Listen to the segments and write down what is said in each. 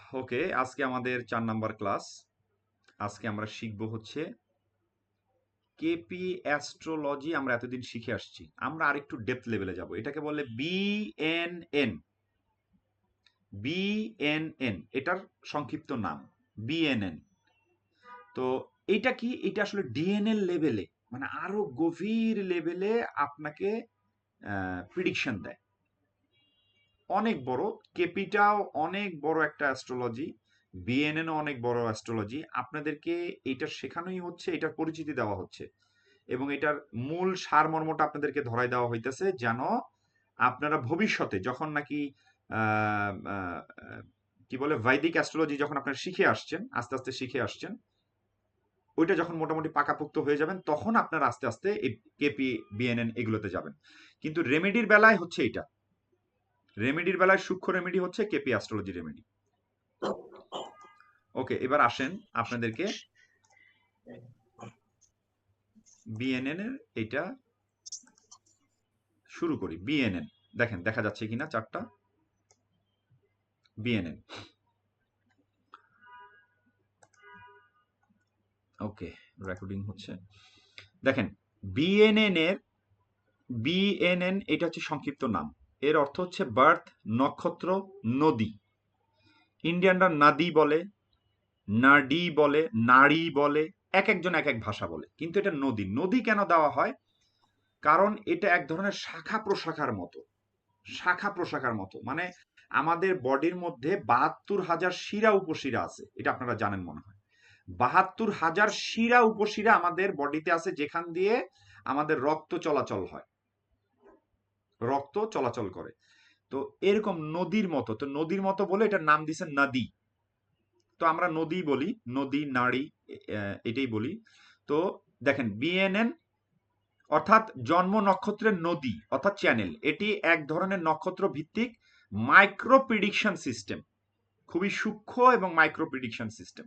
ওকে, আজকে আমাদের 4 number class. আজকে আমরা শিখব হচ্ছে কেপি অ্যাস্ট্রোলজি। আমরা এতদিন শিখে আসছি, আমরা আরেকটু ডেপথ লেভেলে যাব। এটাকে বলে বিএনএন। বিএনএন এটার সংক্ষিপ্ত নাম, বিএনএন। তো এটা কি? এটা আসলে ডিএনএ লেভেলে, মানে আরো গভীর লেভেলে আপনাকে প্রিডিকশন দেয়। অনেক বড়, কেপিটাও অনেক বড় একটা অ্যাস্ট্রোলজি, বিএনএনও অনেক বড় অ্যাস্ট্রোলজি। আপনাদেরকে এটা শেখানোই হচ্ছে, এটার পরিচিতি দেওয়া হচ্ছে, এবং এটার মূল সারমর্মটা আপনাদেরকে ধরাই দেওয়া হইতেছে, যেন আপনারা ভবিষ্যতে যখন নাকি আহ, আহ, কি বলে বৈদিক অ্যাস্ট্রোলজি যখন আপনারা শিখে আসছেন, আস্তে আস্তে শিখে আসছেন, ওইটা যখন মোটামুটি পাকাপোক্ত হয়ে যাবেন, তখন আপনারা আস্তে আস্তে এই কেপি বিএনএন এগুলোতে যাবেন। কিন্তু রেমেডির বেলায় হচ্ছে এটা, রেমেডির বেলায় সূক্ষ্ম রেমেডি হচ্ছে কেপি অ্যাস্ট্রোলজি রেমেডি। ওকে, এবার আসেন আপনাদেরকে বিএনএন এর এটা শুরু করি। বিএনএন দেখেন, দেখা যাচ্ছে কিনা চারটা বিএনএন। ওকে, রেকর্ডিং হচ্ছে। দেখেন, বিএনএন এটা হচ্ছে সংক্ষিপ্ত নাম। এর অর্থ হচ্ছে বার্থ, নক্ষত্র, নদী। ইন্ডিয়ানরা নাদি বলে, নাডি বলে, নারী বলে, এক একজন এক এক ভাষা বলে, কিন্তু এটা নদী। নদী কেন দেওয়া হয়? কারণ এটা এক ধরনের শাখা প্রশাখার মতো। শাখা প্রশাখার মতো মানে আমাদের বডির মধ্যে ৭২,০০০ শিরা উপশিরা আছে, এটা আপনারা জানেন মনে হয়। ৭২,০০০ শিরা উপশিরা আমাদের বডিতে আছে, যেখান দিয়ে আমাদের রক্ত চলাচল হয়, রক্ত চলাচল করে। তো এরকম নদীর মতো, তো নদীর মতো বলে এটার নাম দিছে নদী। তো আমরা নদী বলি, নদী, নারী, এটাই বলি। তো দেখেন, বিএনএন অর্থাৎ জন্ম নক্ষত্রের নদী অর্থাৎ চ্যানেল। এটি এক ধরনের নক্ষত্র ভিত্তিক মাইক্রো প্রিডিকশন সিস্টেম, খুবই সূক্ষ্ম এবং মাইক্রো প্রিডিকশন সিস্টেম।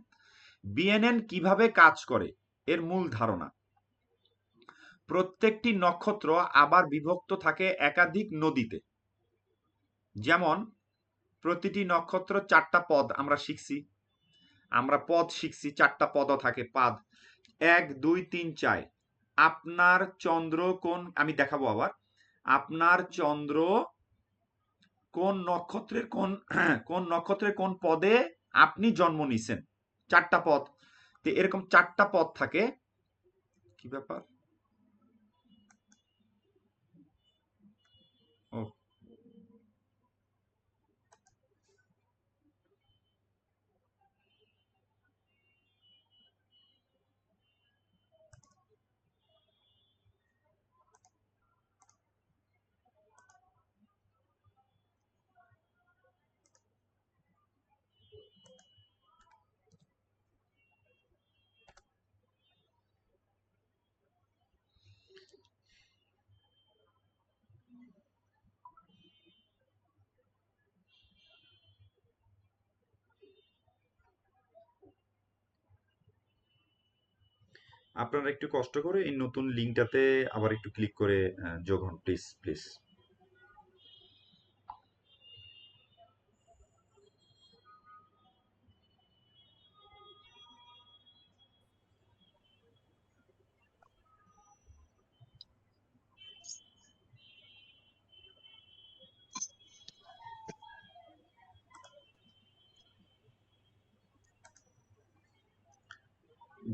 বিএনএন কিভাবে কাজ করে, এর মূল ধারণা: প্রত্যেকটি নক্ষত্র আবার বিভক্ত থাকে একাধিক নদীতে। যেমন প্রতিটি নক্ষত্র 4টা পদ আমরা শিখছি, আমরা পদ শিখছি, 4টা পদও থাকে, পাদ 1 2 3 4। আপনার চন্দ্র কোন, আমি দেখাবো আবার, আপনার চন্দ্র কোন নক্ষত্রের কোন কোন নক্ষত্রের কোন পদে আপনি জন্ম নিছেন, 4টা পদ। তো এরকম 4টা পদ থাকে। কি ব্যাপার? ও, আপনারা একটু কষ্ট করে এই নতুন লিঙ্কটাতে আবার একটু ক্লিক করে যোগ হন, প্লিজ প্লিজ।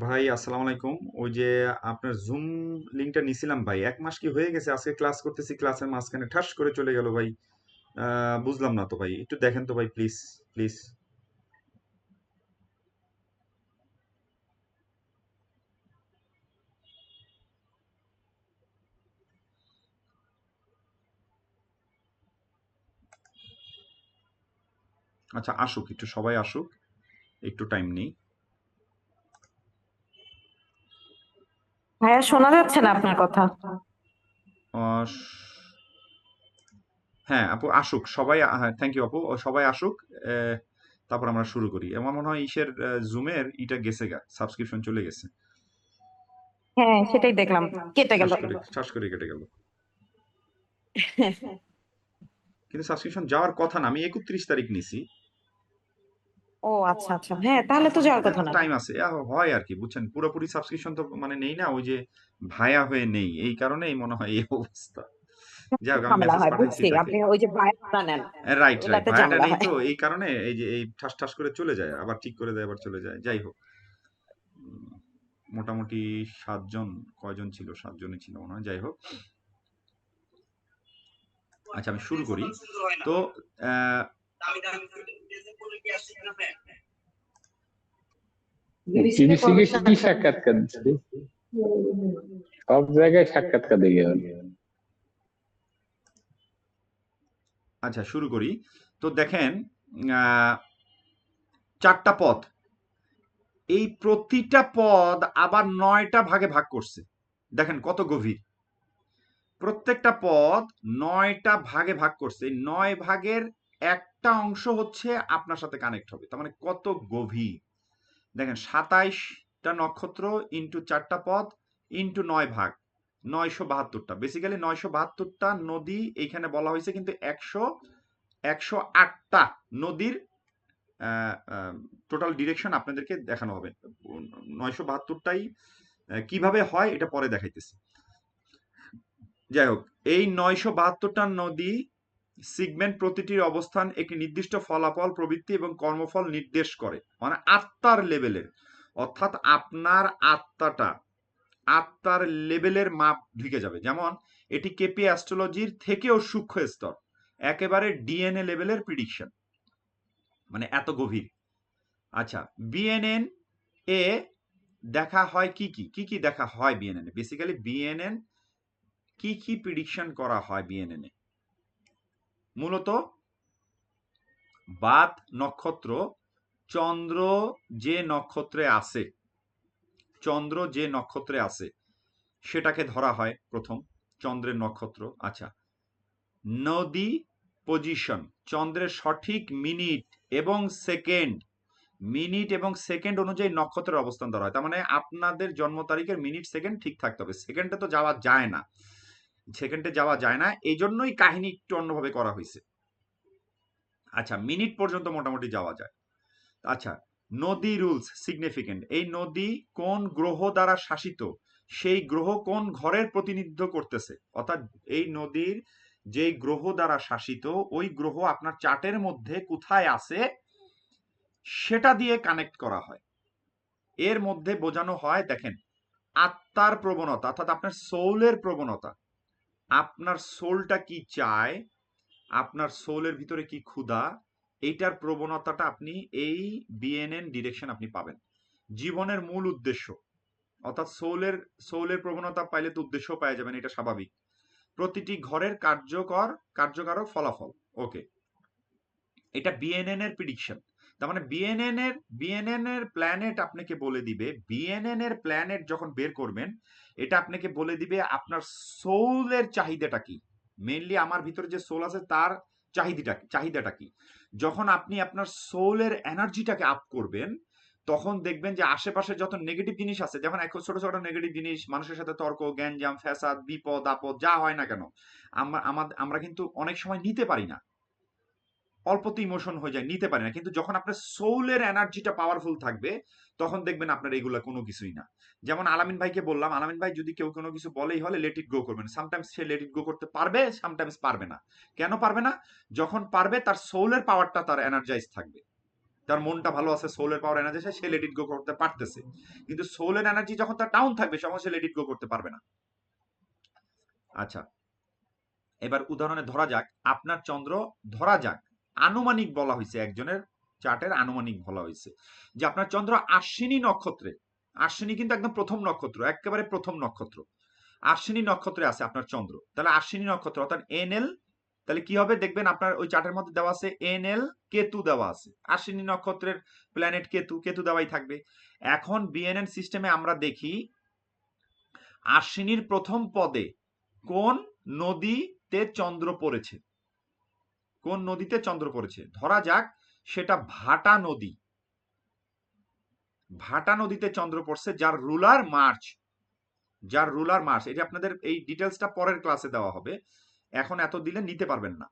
ভাই আসসালামু আলাইকুম। ওই যে আপনার জুম লিংকটা নিছিলাম ভাই, 1 মাস কি হয়ে গেছে, আজকে ক্লাস করতেছি, ক্লাসের মাঝখানে ঠাস করে চলে গেল ভাই। বুঝলাম না তো ভাই, একটু দেখেন তো ভাই, প্লিজ প্লিজ। আচ্ছা, আসুক, একটু সবাই আসুক, একটু টাইম নেই। ভাইয়া শোনা যাচ্ছে না আপনার কথা। আহ, হ্যাঁ আপু আসুক সবাই, হ্যাঁ থ্যাংক ইউ আপু, ও সবাই আসুক। আহ, তারপর আমরা শুরু করি। আমার মনে হয় ইসের জুমের ইটা গেছে গা, সাবস্ক্রিপশন চলে গেছে। হ্যাঁ সেটাই দেখলাম, কেটে গেল। ঠাস করে কেটে গেল। কিন্তু সাবস্ক্রিপশন যাওয়ার কথা না, আমি 31 তারিখ নিছি। ও আচ্ছা আচ্ছা, হ্যাঁ তাহলে তো যাওয়ার কথা না। টাইম আছে, হয় আর কি, বুঝছেন, পুরোপুরি সাবস্ক্রিপশন তো মানে নেই না, ওই যে ভায়া হয়ে নেই, এই কারণেই মনে হয় এই অবস্থা। যাই হোক, আমি ঝামেলা মেসেজ হয় পাঠাইছি বুঝছি, তাকে। আপনি ওই যে বায়োডাটা নেন, রাইট রাইট, ওগুলাতে ভায়াটা ঝামেলা নেই হয়। তো এই কারণে এই যে এই ঠাস ঠাস করে চলে যায়, আবার ঠিক করে দেয়, আবার চলে যায়। যাই হোক, উম, মোটামুটি 7 জন, কয়জন ছিল, 7 জনই ছিল মনে হয়। যাই হোক, আচ্ছা আমি শুরু করি। তো আহ, বিবিসি কে কি সাক্ষাৎকার দিচ্ছে? সব জায়গায় সাক্ষাৎকার দিয়ে গেল। আচ্ছা শুরু করি। তো দেখেন, আহ, 4টা পদ, এই প্রতিটা পদ আবার 9টা ভাগে ভাগ করছে। দেখেন কত গভীর, প্রত্যেকটা পদ 9টা ভাগে ভাগ করছে। এই 9 ভাগের একটা অংশ হচ্ছে আপনার সাথে কানেক্ট হবে, তার মানে কত গভীর। দেখেন 27টা নক্ষত্র ইন্টু 4টা পদ ইন্টু 9 ভাগ, 972টা, বেসিক্যালি 972টা নদী এইখানে বলা হয়েছে, কিন্তু 108টা নদীর টোটাল ডিরেকশন আপনাদেরকে দেখানো হবে। 972টাই কিভাবে হয় এটা পরে দেখাইতেছি। যাই হোক, এই 972টা নদী সিগমেন্ট প্রতিটির অবস্থান একটি নির্দিষ্ট ফলাফল, প্রবৃত্তি এবং কর্মফল নির্দেশ করে, মানে আত্মার লেভেলের, অর্থাৎ আপনার আত্মার লেভেলের মাপ ঢুকে যাবে। যেমন এটি কেপি অ্যাস্ট্রোলজির থেকেও সূক্ষ্ম স্তর, একেবারে ডিএনএ লেভেলের প্রিডিকশন, মানে এত গভীর। আচ্ছা, বিএনএন এ দেখা হয় কি কি কি কি দেখা হয় বিএনএন এ, বেসিক্যালি বিএনএন কি কি প্রিডিকশন করা হয় বিএনএন এ, মূলত বাত নক্ষত্র, চন্দ্র যে নক্ষত্রে আছে, চন্দ্র যে নক্ষত্রে আছে সেটাকে ধরা হয় প্রথম, চন্দ্রের নক্ষত্র। আচ্ছা, নদী পজিশন, চন্দ্রের সঠিক মিনিট এবং সেকেন্ড অনুযায়ী নক্ষত্রের অবস্থান ধরা হয়। তার মানে আপনাদের জন্ম তারিখের মিনিট সেকেন্ড ঠিক থাকতে হবে, সেকেন্ডে তো যাওয়া যায় না, সেকেন্ডে যাওয়া যায় না, এই জন্যই কাহিনী একটু অন্যভাবে করা হয়েছে। আচ্ছা, মিনিট পর্যন্ত মোটামুটি যাওয়া যায়। আচ্ছা, নদী রুলস সিগনিফিকেন্ট, এই নদী কোন গ্রহ দ্বারা শাসিত, সেই গ্রহ কোন ঘরের প্রতিনিধিত্ব করতেছে, অর্থাৎ এই নদীর যে গ্রহ দ্বারা শাসিত ওই গ্রহ আপনার চার্টের মধ্যে কোথায় আছে সেটা দিয়ে কানেক্ট করা হয়। এর মধ্যে বোঝানো হয়, দেখেন, আত্মার প্রবণতা, অর্থাৎ আপনার সোলের প্রবণতা, আপনার সোলটা কি চায়, আপনার সোলের ভিতরে কি ক্ষুধা, এইটার প্রবণতাটা আপনি এই বিএনএন ডিরেকশন আপনি পাবেন। জীবনের মূল উদ্দেশ্য, অর্থাৎ সোলের প্রবণতা পাইলে তো উদ্দেশ্য পাওয়া যাবেন, এটা স্বাভাবিক। প্রতিটি ঘরের কার্যকারক ফলাফল, ওকে, এটা বিএনএন এর প্রিডিকশন। তার মানে বিএনএন এর প্ল্যানেট আপনাকে বলে দিবে, বিএনএন এর প্ল্যানেট যখন বের করবেন এটা আপনাকে বলে দিবে আপনার সোলের চাহিদাটা কি, মেইনলি আমার ভিতরে যে সোল আছে তার চাহিদাটা কি। যখন আপনি আপনার সোলের এনার্জিটাকে আপ করবেন তখন দেখবেন যে আশেপাশে যত নেগেটিভ জিনিস আছে, যেমন এক ছোট ছোট নেগেটিভ জিনিস, মানুষের সাথে তর্ক, গ্যাঞ্জাম, ফ্যাসাদ, বিপদ আপদ যা হয় না কেন, আমরা কিন্তু অনেক সময় নিতে পারি না, অল্পতে ইমোশন হয়ে যায়, নিতে পারে না। কিন্তু যখন আপনার সোলের এনার্জিটা পাওয়ারফুল থাকবে তখন দেখবেন আপনার এগুলা কোনো কিছুই না। যেমন আলামিন ভাইকে বললাম, আলামিন ভাই যদি কেউ কোনো কিছু বলেই হলে লেট ইট গো করবেন, সামটাইমস সে লেট ইট গো করতে পারবে, সামটাইমস পারবে না। কেন পারবে না? যখন পারবে তার সোলের পাওয়ারটা তার এনার্জাইজ থাকবে, তার মনটা ভালো আছে, সোলের power energy, say let it গো করতে পারতেছে। কিন্তু সোলের এনার্জি যখন তার ডাউন থাকবে তখন সে লেট ইট গো করতে পারবে না। আচ্ছা, এবার উদাহরণে ধরা যাক আপনার চন্দ্র, ধরা যাক আনুমানিক বলা হয়েছে, একজনের চার্টের আনুমানিক বলা হয়েছে যে আপনার চন্দ্র আশ্বিনী নক্ষত্রে, আশ্বিনী কিন্তু একদম প্রথম নক্ষত্র, একেবারে প্রথম নক্ষত্র, আশ্বিনী নক্ষত্রে আছে আপনার চন্দ্র। তাহলে আশ্বিনী নক্ষত্র অর্থাৎ এনএল, তাহলে কি হবে দেখবেন আপনার ওই চার্টের মধ্যে দেওয়া আছে এনএল, কেতু দেওয়া আছে, আশ্বিনী নক্ষত্রের প্ল্যানেট কেতু, কেতু দেওয়াই থাকবে। এখন বিএনএন সিস্টেমে আমরা দেখি আশ্বিনীর প্রথম পদে কোন নদীতে চন্দ্র পড়েছে, কোন নদীতে চন্দ্র পড়েছে, ধরা যাক সেটা ভাটা নদী, ভাটা নদীতে চন্দ্র পড়ছে, যার রুলার মার্চ, এটা আপনাদের এই ডিটেলসটা পরের ক্লাসে দেওয়া হবে, এখন এত দিলে নিতে পারবেন না।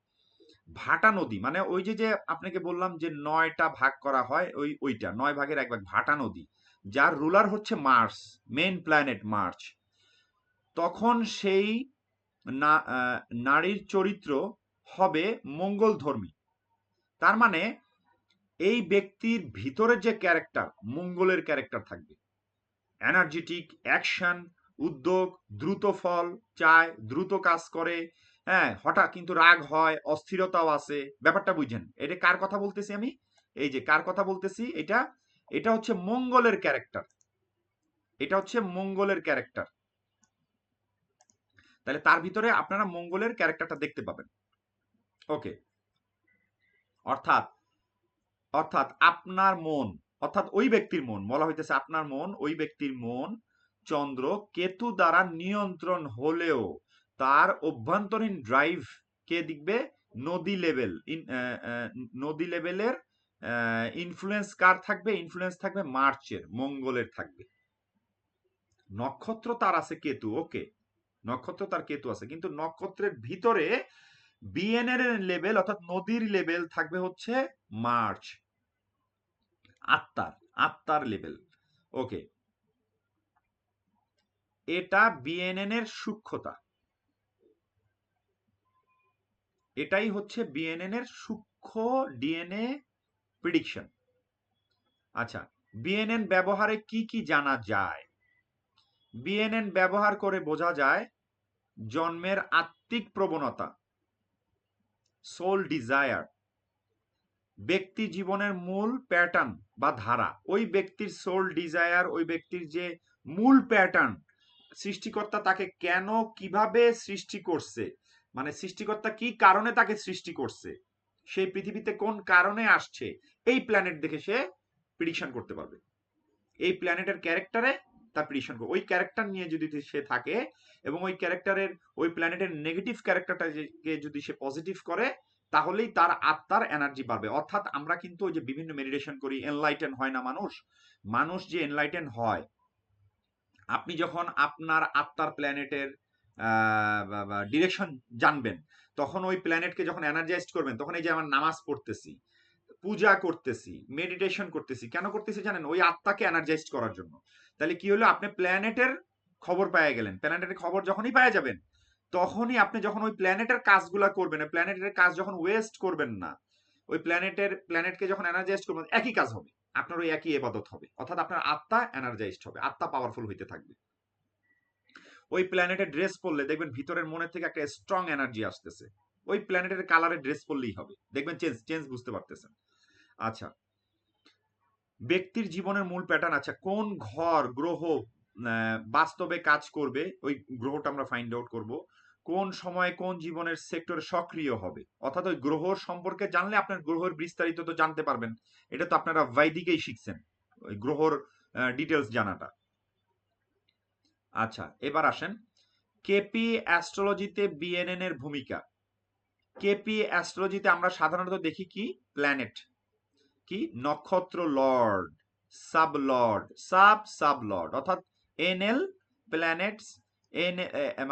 ভাটা নদী মানে ওই যে যে আপনাকে বললাম যে 9টা ভাগ করা হয়, ওইটা 9 ভাগের 1 ভাগ ভাটা নদী, যার রুলার হচ্ছে মার্স, মেইন প্ল্যানেট মার্চ। তখন সেই না নারীর চরিত্র হবে মঙ্গলধর্মী। তার মানে এই ব্যক্তির ভিতরের যে ক্যারেক্টার, মঙ্গলের ক্যারেক্টার থাকবে। এনার্জেটিক, অ্যাকশন, উদ্যোগ, দ্রুত ফল চায়, দ্রুত কাজ করে, হ্যাঁ, হঠাৎ কিন্তু রাগ হয়, অস্থিরতাও আছে। ব্যাপারটা বুঝছেন? এটা কার কথা বলতেছি আমি? এই যে কার কথা বলতেছি, এটা এটা হচ্ছে মঙ্গলের ক্যারেক্টার। এটা হচ্ছে মঙ্গলের ক্যারেক্টার। তাহলে তার ভিতরে আপনারা মঙ্গলের ক্যারেক্টারটা দেখতে পাবেন। ওকে, অর্থাৎ অর্থাৎ আপনার মন, অর্থাৎ ওই ব্যক্তির মন, বলা হইতেছে আপনার মন, ওই ব্যক্তির মন চন্দ্র কেতু দ্বারা নিয়ন্ত্রণ হলেও তার অভ্যন্তরীণ ড্রাইভ কে দেখবে? নদী লেভেল, নদী লেভেলের ইনফ্লুয়েন্স কার থাকবে? ইনফ্লুয়েন্স থাকবে মার্চের, মঙ্গলের থাকবে। নক্ষত্র তার আছে কেতু, ওকে, নক্ষত্র তার কেতু আছে, কিন্তু নক্ষত্রের ভিতরে বিএনএর লেভেল অর্থাৎ নদীর লেভেল থাকবে হচ্ছে মার্চ, আত্মার, আত্মার লেভেল। ওকে, এটা বিএনএন এর সূক্ষ্মতা, এটাই হচ্ছে বিএনএন এর সূক্ষ্ম ডিএনএ প্রেডিকশন। আচ্ছা, বিএনএন ব্যবহারে কি কি জানা যায়? বিএনএন ব্যবহার করে বোঝা যায় জন্মের আত্মিক প্রবণতা, সোল ডিজায়ার, ব্যক্তি জীবনের মূল প্যাটার্ন বা ধারা, ওই ব্যক্তির সোল ডিজায়ার, ওই ব্যক্তির যে মূল প্যাটার্ন, সৃষ্টিকর্তা তাকে কেন কিভাবে সৃষ্টি করছে, মানে সৃষ্টিকর্তা কি কারণে তাকে সৃষ্টি করছে, সেই পৃথিবীতে কোন কারণে আসছে, এই প্ল্যানেট দেখে সে প্রিডিকশন করতে পারবে। এই প্ল্যানেটের ক্যারেক্টারে তার প্রিডিকশন করবে। ওই ক্যারেক্টার নিয়ে যদি সে থাকে এবং ওই ক্যারেক্টারের, ওই প্ল্যানেটের নেগেটিভ ক্যারেক্টারটাকে যদি সে পজিটিভ করে, তাহলেই তার আত্মার এনার্জি বাড়বে। অর্থাৎ আমরা কিন্তু ওই যে বিভিন্ন মেডিটেশন করি, এনলাইটেন হয় না মানুষ, মানুষ যে এনলাইটেন হয়, আপনি যখন আপনার আত্মার প্ল্যানেটের ডিরেকশন জানবেন, তখন ওই প্ল্যানেটকে যখন এনার্জাইজড করবেন, তখন এই যে আমার নামাজ পড়তেছি, পূজা করতেছি, মেডিটেশন করতেছি, কেন করতেছি জানেন? ওই আত্মাকে এনার্জাইজড করার জন্য। তাহলে কি হলো? আপনি প্ল্যানেটের খবর পেয়ে গেলেন। প্ল্যানেটের খবর যখনই পেয়ে যাবেন, তখনই আপনি যখন ওই প্ল্যানেটের কাজগুলা করবেন, প্ল্যানেটের কাজ যখন ওয়েস্ট করবেন না, ওই প্ল্যানেটকে যখন এনার্জাইজড করবেন, একই কাজ হবে, আপনার ওই একই ইবাদত হবে, অর্থাৎ আপনার আত্মা এনার্জাইজড হবে, আত্মা পাওয়ারফুল হইতে থাকবে। ওই প্ল্যানেটের ড্রেস পরলে দেখবেন ভিতরের মনের থেকে একটা স্ট্রং এনার্জি আসতেছে। ওই প্ল্যানেটের কালারের ড্রেস পরলেই হবে, দেখবেন চেঞ্জ চেঞ্জ বুঝতে পারতেছেন। আচ্ছা, ব্যক্তির জীবনের মূল প্যাটার্ন, আচ্ছা কোন ঘর গ্রহ বাস্তবে কাজ করবে, ওই গ্রহটা আমরা ফাইন্ড আউট করব। কোন সময় কোন জীবনের সেক্টর সক্রিয় হবে, অর্থাৎ ওই গ্রহ সম্পর্কে জানলে আপনার গ্রহের বিস্তারিত তো জানতে পারবেন। এটা তো আপনারা বৈদিকেই শিখছেন, ওই গ্রহর ডিটেলস জানাটা। আচ্ছা, এবার আসেন কেপি অ্যাস্ট্রোলজিতে বিএনএন এর ভূমিকা। কেপি অ্যাস্ট্রোলজিতে আমরা সাধারণত দেখি কি? প্ল্যানেট, কি? নক্ষত্র Lord, sub Lord, sub lord, অর্থাৎ এনএল প্ল্যানেটস, এন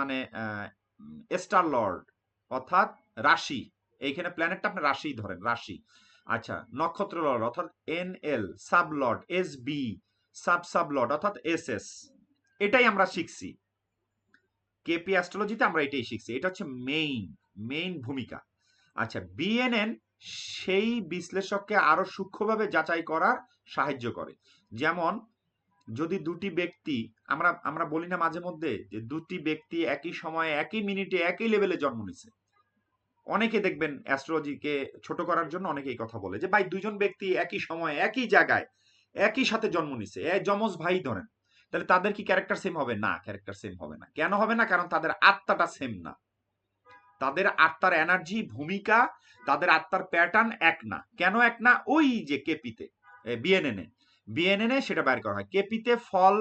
মানে স্টার লর্ড, অর্থাৎ রাশি। এইখানে প্ল্যানেটটা আপনি রাশি ধরেন, রাশি। আচ্ছা, নক্ষত্র লর্ড অর্থাৎ NL, sub lord S B, sub lord অর্থাৎ এস এস। এটাই আমরা শিখছি কেপি অ্যাস্ট্রোলজিতে, আমরা এটাই শিখছি, এটা হচ্ছে মেইন ভূমিকা। আচ্ছা, বিএনএন সেই বিশ্লেষককে আরো সূক্ষ্মভাবে যাচাই করার সাহায্য করে। যেমন যদি দুটি ব্যক্তি, আমরা বলি না মাঝে মধ্যে যে দুটি ব্যক্তি একই সময়ে একই মিনিটে একই লেভেলে জন্ম নিছে, অনেকে দেখবেন অ্যাস্ট্রোলজিকে ছোট করার জন্য অনেকে এই কথা বলে যে ভাই দুজন ব্যক্তি একই সময়ে একই জায়গায় একই সাথে জন্ম নিছে, যমজ ভাই ধরেন, তাহলে তাদের কি ক্যারেক্টার সেম হবে? না, ক্যারেক্টার সেম হবে না। কেন হবে না? কারণ তাদের আত্মাটা সেম না, তাদের আত্মার এনার্জি, ভূমিকা, তাদের আত্মার প্যাটার্ন এক না। কেন এক না? ওই যে কেপিতে, বিএনএনে সেটা বের করা হয়। কেপিতে ফল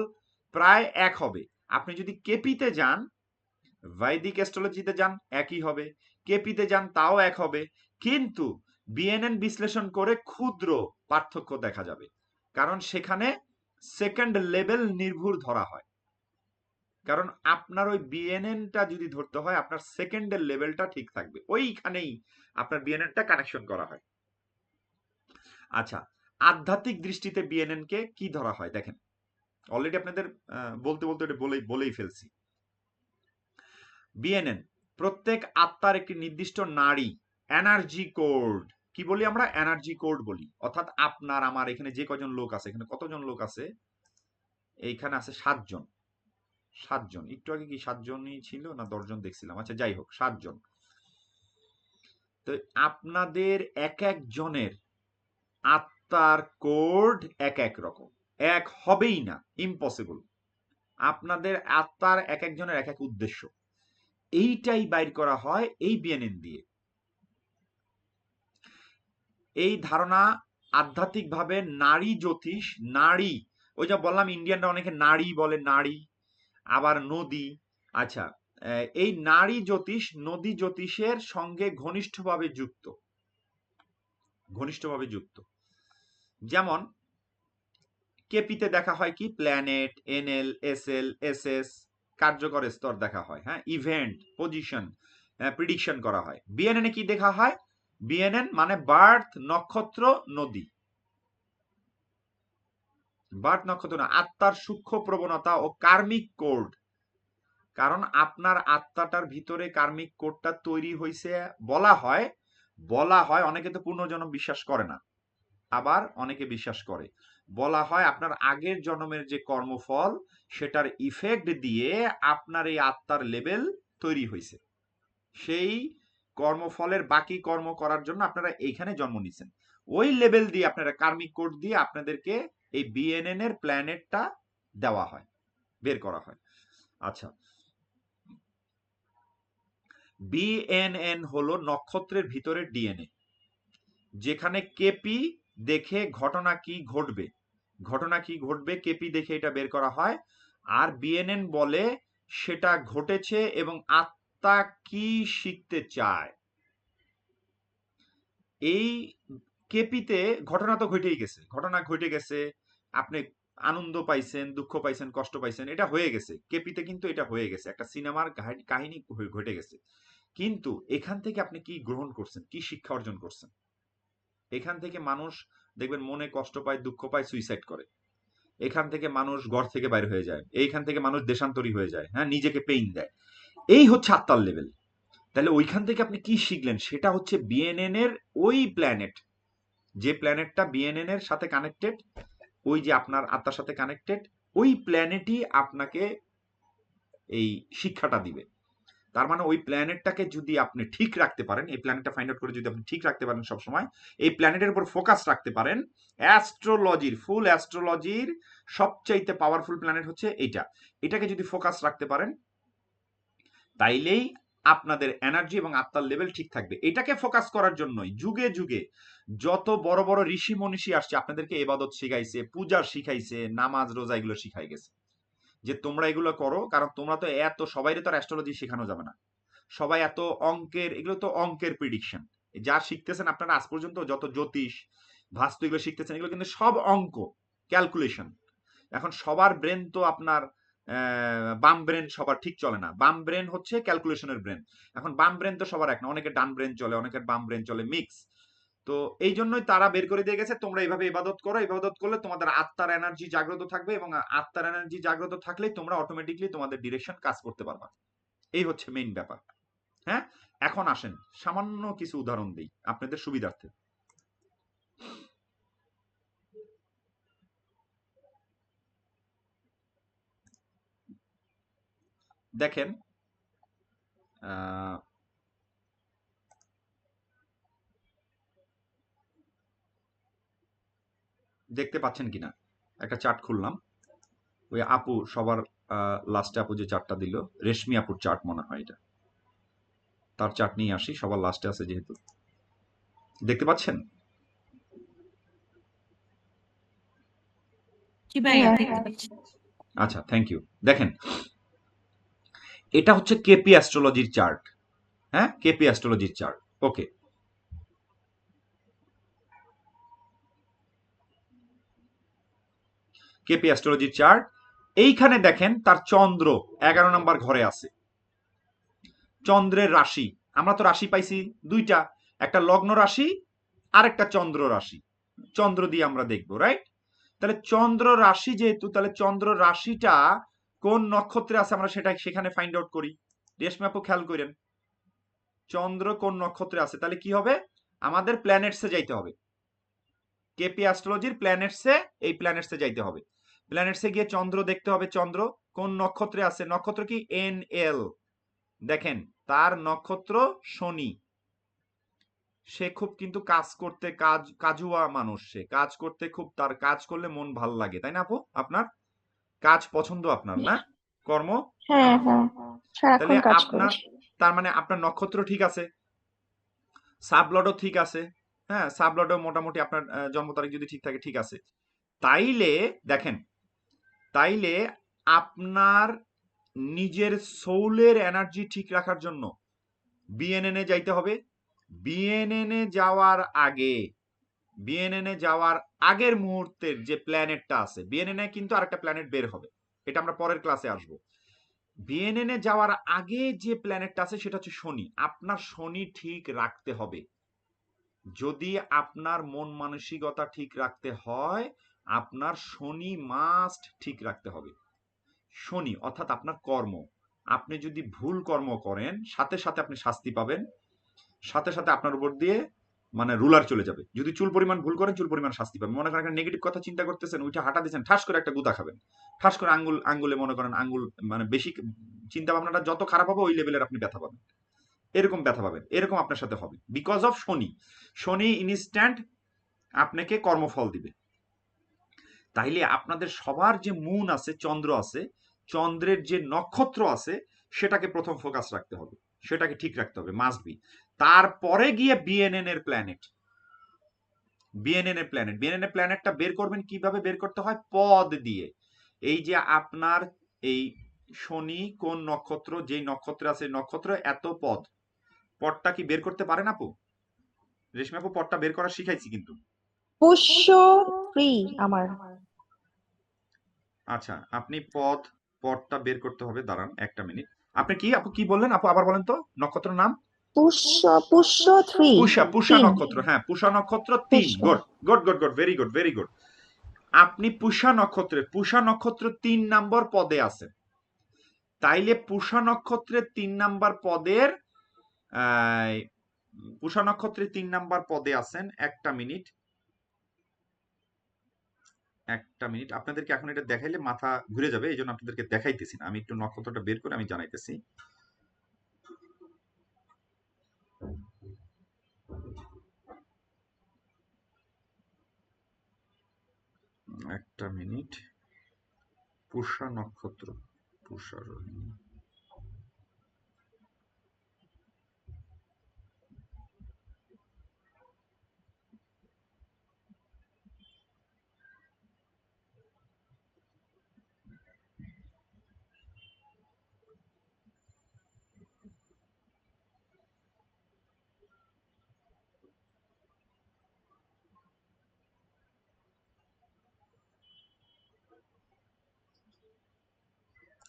প্রায় এক হবে। আপনি যদি কেপিতে যান, বৈদিক অ্যাস্ট্রোলজিতে যান, একই হবে। কেপিতে যান, তাও এক হবে। কিন্তু বিএনএন বিশ্লেষণ করে ক্ষুদ্র পার্থক্য দেখা যাবে, কারণ সেখানে সেকেন্ড লেভেল নির্ভুল ধরা হয়। কারণ আপনার ওই বিএনএনটা যদি ধরতে হয় আপনার সেকেন্ডের লেভেলটা ঠিক থাকবে, ওইখানেই আপনার বিএনএনটা কানেকশন করা হয়। আচ্ছা, আধ্যাত্মিক দৃষ্টিতে বিএনএন কে কি ধরা হয় দেখেন, অলরেডি আপনাদের বলতে বলতে এটা বলেই ফেলছি। বিএনএন প্রত্যেক আত্মার একটি নির্দিষ্ট নারী এনার্জি কোড, কি বলি আমরা, এনার্জি কোড বলি। অর্থাৎ আপনার আমার এখানে যে কজন লোক আছে, এখানে কতজন লোক আছে, এইখানে আছে 7 জন। 7 জন, একটু আগে কি 7 জনই ছিল না 10 জন দেখছিলাম, আচ্ছা যাই হোক 7 জন। তো আপনাদের এক একজনের আত্মার কোড এক এক রকম, এক হবেই না, ইম্পসিবল। আপনাদের আত্মার এক একজনের এক এক উদ্দেশ্য, এইটাই বাইর করা হয় এই বিএনএন দিয়ে। এই ধারণা আধ্যাত্মিকভাবে নারী জ্যোতিষ, নারী, ওই যে বললাম ইন্ডিয়ানরা অনেকে নারী বলে, নারী আবার নদী। আচ্ছা, এই নারী জ্যোতিষ নদী জ্যোতিষের সঙ্গে ঘনিষ্ঠভাবে যুক্ত, ঘনিষ্ঠভাবে যুক্ত। যেমন কেপিতে দেখা হয় কি, প্ল্যানেট, এনএল, এসএল, এসএস, কার্যকর স্তর দেখা হয়, হ্যাঁ, ইভেন্ট, পজিশন, প্রিডিকশন করা হয়। বিএনএন কি দেখা হয়, বিএনএন মানে বার্থ, নক্ষত্র, নদী। বার্থ নক্ষত্র না, আত্মার সূক্ষ্ম প্রবণতা ও কার্মিক কোড। কারণ আপনার আত্মাটার ভিতরে কার্মিক কোডটা তৈরি হয়েছে, বলা হয় অনেকে তো পুনর্জন্ম বিশ্বাস করে না, আবার অনেকে বিশ্বাস করে। বলা হয় আপনার আগের জন্মের যে কর্মফল সেটার ইফেক্ট দিয়ে আপনার এই আত্মার লেভেল তৈরি হয়েছে, সেই কর্মফলের বাকি কর্ম করার জন্য আপনারা এইখানে জন্ম নিছেন। ওই লেভেল দিয়ে আপনারা কার্মিক কোড দিয়ে আপনাদেরকে এই বিএনএন এর প্ল্যানেটটা দেওয়া হয়, বের করা হয়। আচ্ছা, বিএনএন হলো নক্ষত্রের ভিতরের ডিএনএ, যেখানে কেপি দেখে ঘটনা কি ঘটবে, ঘটনা কি ঘটবে কেপি দেখে এটা বের করা হয়। আর বিএনএন বলে সেটা ঘটেছে এবং আত্মা কি শিখতে চায়। এই কেপিতে ঘটনা তো ঘটেই গেছে, ঘটনা ঘটে গেছে, আপনি আনন্দ পাইছেন, দুঃখ পাইছেন, কষ্ট পাইছেন, এটা হয়ে গেছে কেপিতে, কিন্তু এটা হয়ে গেছে, একটা সিনেমার কাহিনী ঘটে গেছে। কিন্তু এখান থেকে আপনি কি গ্রহণ করছেন, কি শিক্ষা অর্জন করছেন? এখান থেকে মানুষ দেখবেন মনে কষ্ট পায়, দুঃখ পায়, সুইসাইড করে। এখান থেকে মানুষ ঘর থেকে বাইরে হয়ে যায়, এইখান থেকে মানুষ দেশান্তরী হয়ে যায়, হ্যাঁ, নিজেকে পেইন দেয়। এই হচ্ছে আত্মার লেভেল। তাহলে ওইখান থেকে আপনি কি শিখলেন, সেটা হচ্ছে বিএনএন এর ওই প্ল্যানেট, যে প্ল্যানেটটা বিএনএন এর সাথে কানেক্টেড, ওই যে আপনার আত্মার সাথে কানেক্টেড, ওই প্ল্যানেটই আপনাকে এই শিক্ষাটা দিবে। তার মানে ওই প্ল্যানেটটাকে যদি আপনি ঠিক রাখতে পারেন, এই প্ল্যানেটটা ফাইন্ড আউট করে যদি আপনি ঠিক রাখতে পারেন সবসময়, এই প্ল্যানেটের উপর ফোকাস রাখতে পারেন, অ্যাস্ট্রোলজির, ফুল অ্যাস্ট্রোলজির সবচাইতে পাওয়ারফুল প্ল্যানেট হচ্ছে এইটা, এটাকে যদি ফোকাস রাখতে পারেন তাইলেই আপনাদের এনার্জি এবং আত্মার লেভেল ঠিক থাকবে। এটাকে ফোকাস করার জন্যই যুগে যুগে যত বড় বড় ঋষি মনীষী আসছে, আপনাদেরকে এবাদত শিখাইছে, পূজা শিখাইছে, নামাজ রোজা এগুলো শিখাই গেছে, যে তোমরা এগুলো করো। কারণ তোমরা তো এত সবাইরে তো অ্যাস্ট্রোলজি শেখানো যাবে না, সবাই এত অঙ্কের, এগুলো তো অঙ্কের প্রিডিকশন, যা শিখতেছেন আপনারা আজ পর্যন্ত, যত জ্যোতিষ, ভাস্তু এগুলো শিখতেছেন, এগুলো কিন্তু সব অঙ্ক, ক্যালকুলেশন। এখন সবার ব্রেন তো আপনার বাম ব্রেন সবার ঠিক চলে না, বাম ব্রেন হচ্ছে ক্যালকুলেশনের ব্রেন। এখন বাম ব্রেন তো সবার এক না, অনেকের ডান ব্রেন চলে, অনেকের বাম ব্রেন চলে, মিক্স। তো এই জন্যই তারা বের করে দিয়ে গেছে তোমরা এইভাবে ইবাদত করো, ইবাদত করলে তোমাদের আত্মার এনার্জি জাগ্রত থাকবে, এবং আত্মার এনার্জি জাগ্রত থাকলেই তোমরা অটোমেটিকলি তোমাদের ডিরেকশন কাজ করতে পারবা। এই হচ্ছে মেইন ব্যাপার। হ্যাঁ, এখন আসেন সামান্য কিছু উদাহরণ দিই আপনাদের সুবিধার্থে। দেখেন, দেখতে পাচ্ছেন কিনা, একটা চার্ট খুললাম, ওই আপু সবার লাস্টে আপু যে চার্টটা দিল, রেশমি আপুর চার্ট মনে হয় এটা, তার চার্ট নিয়ে আসি, সবার লাস্টে আছে যেহেতু। দেখতে পাচ্ছেন? আচ্ছা, থ্যাংক ইউ। দেখেন, এটা হচ্ছে কেপি অ্যাস্ট্রোলজির চার্ট, হ্যাঁ, কেপি অ্যাস্ট্রোলজির চার্ট। ওকে, কেপি অ্যাস্ট্রোলজির চার্ট। এইখানে দেখেন তার চন্দ্র 11 নম্বর ঘরে আছে। চন্দ্রের রাশি, আমরা তো রাশি পাইছি দুইটা, একটা লগ্ন রাশি আর একটা চন্দ্র রাশি। চন্দ্র দিয়ে আমরা দেখবো, রাইট? তাহলে চন্দ্র রাশি যেহেতু, তাহলে চন্দ্র রাশিটা কোন নক্ষত্রে আছে আমরা সেটা সেখানে ফাইন্ড আউট করি। রেশমি আপু খেয়াল করেন, চন্দ্র কোন নক্ষত্রে আছে, তাহলে কি হবে, আমাদের প্ল্যানেটসে যাইতে হবে। কেপি অ্যাস্ট্রোলজির প্ল্যানেটসে, এই প্ল্যানেটসে যাইতে হবে। প্ল্যানেটসে গিয়ে চন্দ্র দেখতে হবে, চন্দ্র কোন নক্ষত্রে আছে। নক্ষত্র কি NL, দেখেন তার নক্ষত্র শনি। সে খুব কিন্তু কাজ করতে, কাজুয়া মানুষ, সে কাজ করতে খুব, তার কাজ করলে মন ভাল লাগে, তাই না আপু? আপনার কাজ পছন্দ আপনার, না? কর্ম। হ্যাঁ হ্যাঁ, তাহলে সারাক্ষণ কাজ করি। আপনার, তার মানে আপনার নক্ষত্র ঠিক আছে, সাবলডও ঠিক আছে। হ্যাঁ, সাবলডও মোটামুটি আপনার জন্ম তারিখ যদি ঠিক থাকে, ঠিক আছে। তাইলে দেখেন, তাইলে আপনার নিজের সোলের এনার্জি ঠিক রাখার জন্য বিএনএন এ যাইতে হবে। বিএনএন এ যাওয়ার আগে, বিএনএন এ যাওয়ার আগের মুহূর্তের যে প্ল্যানেটটা আছে, বিএনএন এ কিন্তু আরেকটা প্ল্যানেট বের হবে, এটা আমরা পরের ক্লাসে আসবো। বিএনএন এ যাওয়ার আগে যে প্ল্যানেটটা আছে সেটা হচ্ছে শনি। আপনার শনি ঠিক রাখতে হবে। যদি আপনার মন মানসিকতা ঠিক রাখতে হয়, আপনার শনি মাস্ট ঠিক রাখতে হবে। শনি অর্থাৎ আপনার কর্ম। আপনি যদি ভুল কর্ম করেন, সাথে সাথে আপনি শাস্তি পাবেন, সাথে সাথে আপনার উপর দিয়ে মানে রুলার চলে যাবে। যদি চুল পরিমাণ ভুল করেন, চুল পরিমাণ শাস্তি পাবেন। মনে করেন একটা নেগেটিভ কথা চিন্তা করতেছেন, ওইটা হাঁটা দিচ্ছেন, ঠাস করে একটা গুতা খাবেন, ঠাস করে আঙ্গুলে মনে করেন আঙ্গুল, মানে বেশি চিন্তা ভাবনাটা যত খারাপ হবে ওই লেভেলের আপনি ব্যথা পাবেন, এরকম ব্যথা পাবেন, এরকম আপনার সাথে হবে because of Shani. Shani instant আপনাকে কর্মফল দিবে। তাইলে আপনাদের সবার যে মুন আছে, চন্দ্র আছে, চন্দ্রের যে নক্ষত্র আছে সেটাকে প্রথম ফোকাস রাখতে হবে, সেটাকে ঠিক রাখতে হবে, মাস্ট বি। তারপরে গিয়ে বিএনএন এর প্ল্যানেট, বিএনএন এর প্ল্যানেট, বিএনএন এর প্ল্যানেটটা বের করবেন কিভাবে? বের করতে হয় পদ দিয়ে। এই যে আপনার এই শনি কোন নক্ষত্র, যেই নক্ষত্রে আছে নক্ষত্র এত পদ, পদটা কি বের করতে পারেন আপু? রেশমি আপু পদটা বের করা শিখাইছি কিন্তু। পুষ্য 3 আমার। আচ্ছা, আপনি পদটা বের করতে হবে, দাঁড়ান একটা মিনিট। আপনি কি আপু কি বললেন আপু, আবার বলেন তো নক্ষত্র নাম। পুষ্য, পুষ্য 3, পুষা 3 নক্ষত্র, হ্যাঁ পুষা নক্ষত্র 3। Pushya. Good good good good, very good very good. আপনি পুষা নক্ষত্র 3 নম্বর পদে আছেন। তাইলে পুষা নক্ষত্রের 3 নাম্বার পদের, পুষা নক্ষত্রের 3 নাম্বার পদে আছেন। একটা মিনিট, একটা মিনিট, আপনাদেরকে এখন এটা দেখাইলে মাথা ঘুরে যাবে, এই জন্য আপনাদেরকে দেখাইতেছি না। আমি একটু নক্ষত্রটা বের করে আমি জানাইতেছি। একটা মিনিট, পুষা নক্ষত্র, পুষা রোহিণী,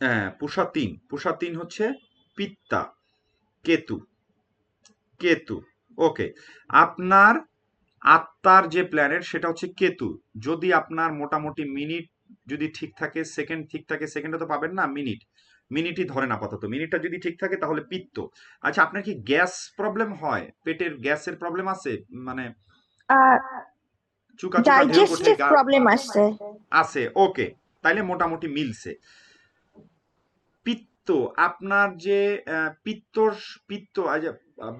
হ্যাঁ পুষা 3 হচ্ছে পিত্তা, কেতু, কেতু। ওকে, আপনার আত্মার যে প্ল্যানেট সেটা হচ্ছে কেতু। যদি আপনার মোটামুটি মিনিট যদি ঠিক থাকে, সেকেন্ড ঠিক থাকে, সেকেন্ডে তো পাবেন না, মিনিট, মিনিটই ধরেন আপাতত, মিনিটটা যদি ঠিক থাকে তাহলে পিত্ত। আচ্ছা, আপনার কি গ্যাস প্রবলেম হয়, পেটের গ্যাসের প্রবলেম আছে, মানে আর চুকা চুকা ঢেউ ওঠে ডাইজেস্টিভ প্রবলেম আছে। আছে? ওকে, তাইলে মোটামুটি মিলছে। পিত্ত, আপনার যে পিত্ত, পিত্ত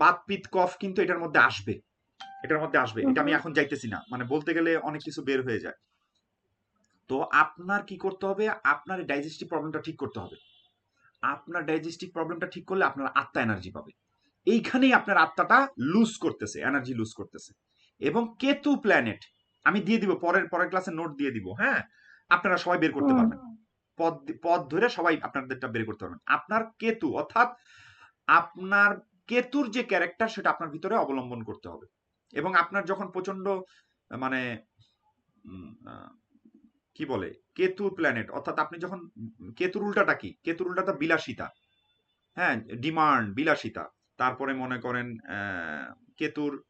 বাত পিত্ত কফ কিন্তু এটার মধ্যে আসবে, এটার মধ্যে আসবে, এটা আমি এখন যাইতেছি না, মানে বলতে গেলে অনেক কিছু বের হয়ে যায়। তো আপনার কি করতে হবে, আপনার ডাইজেস্টিভ প্রবলেমটা ঠিক করতে হবে। আপনার ডাইজেস্টিভ প্রবলেমটা ঠিক করলে আপনার আত্মা এনার্জি পাবে। এইখানেই আপনার আত্মাটা লুজ করতেছে, এনার্জি লুজ করতেছে। এবং কেতু প্ল্যানেট আমি দিয়ে দিব, পরের পরের ক্লাসে নোট দিয়ে দিব, হ্যাঁ আপনারা সবাই বের করতে পারবেন, পদ পদ ধরে সবাই আপনাদেরটা বের করতে পারবেন। আপনার কেতু অর্থাৎ আপনার কেতুর যে ক্যারেক্টার সেটা আপনার ভিতরে অবলম্বন করতে হবে। এবং আপনার যখন প্রচন্ড মানে কি বলে কেতুর প্ল্যানেট, অর্থাৎ আপনি যখন কেতুর উল্টাটা কি, কেতুর উল্টাটা বিলাসিতা, হ্যাঁ, ডিমান্ড, বিলাসিতা। তারপরে মনে করেন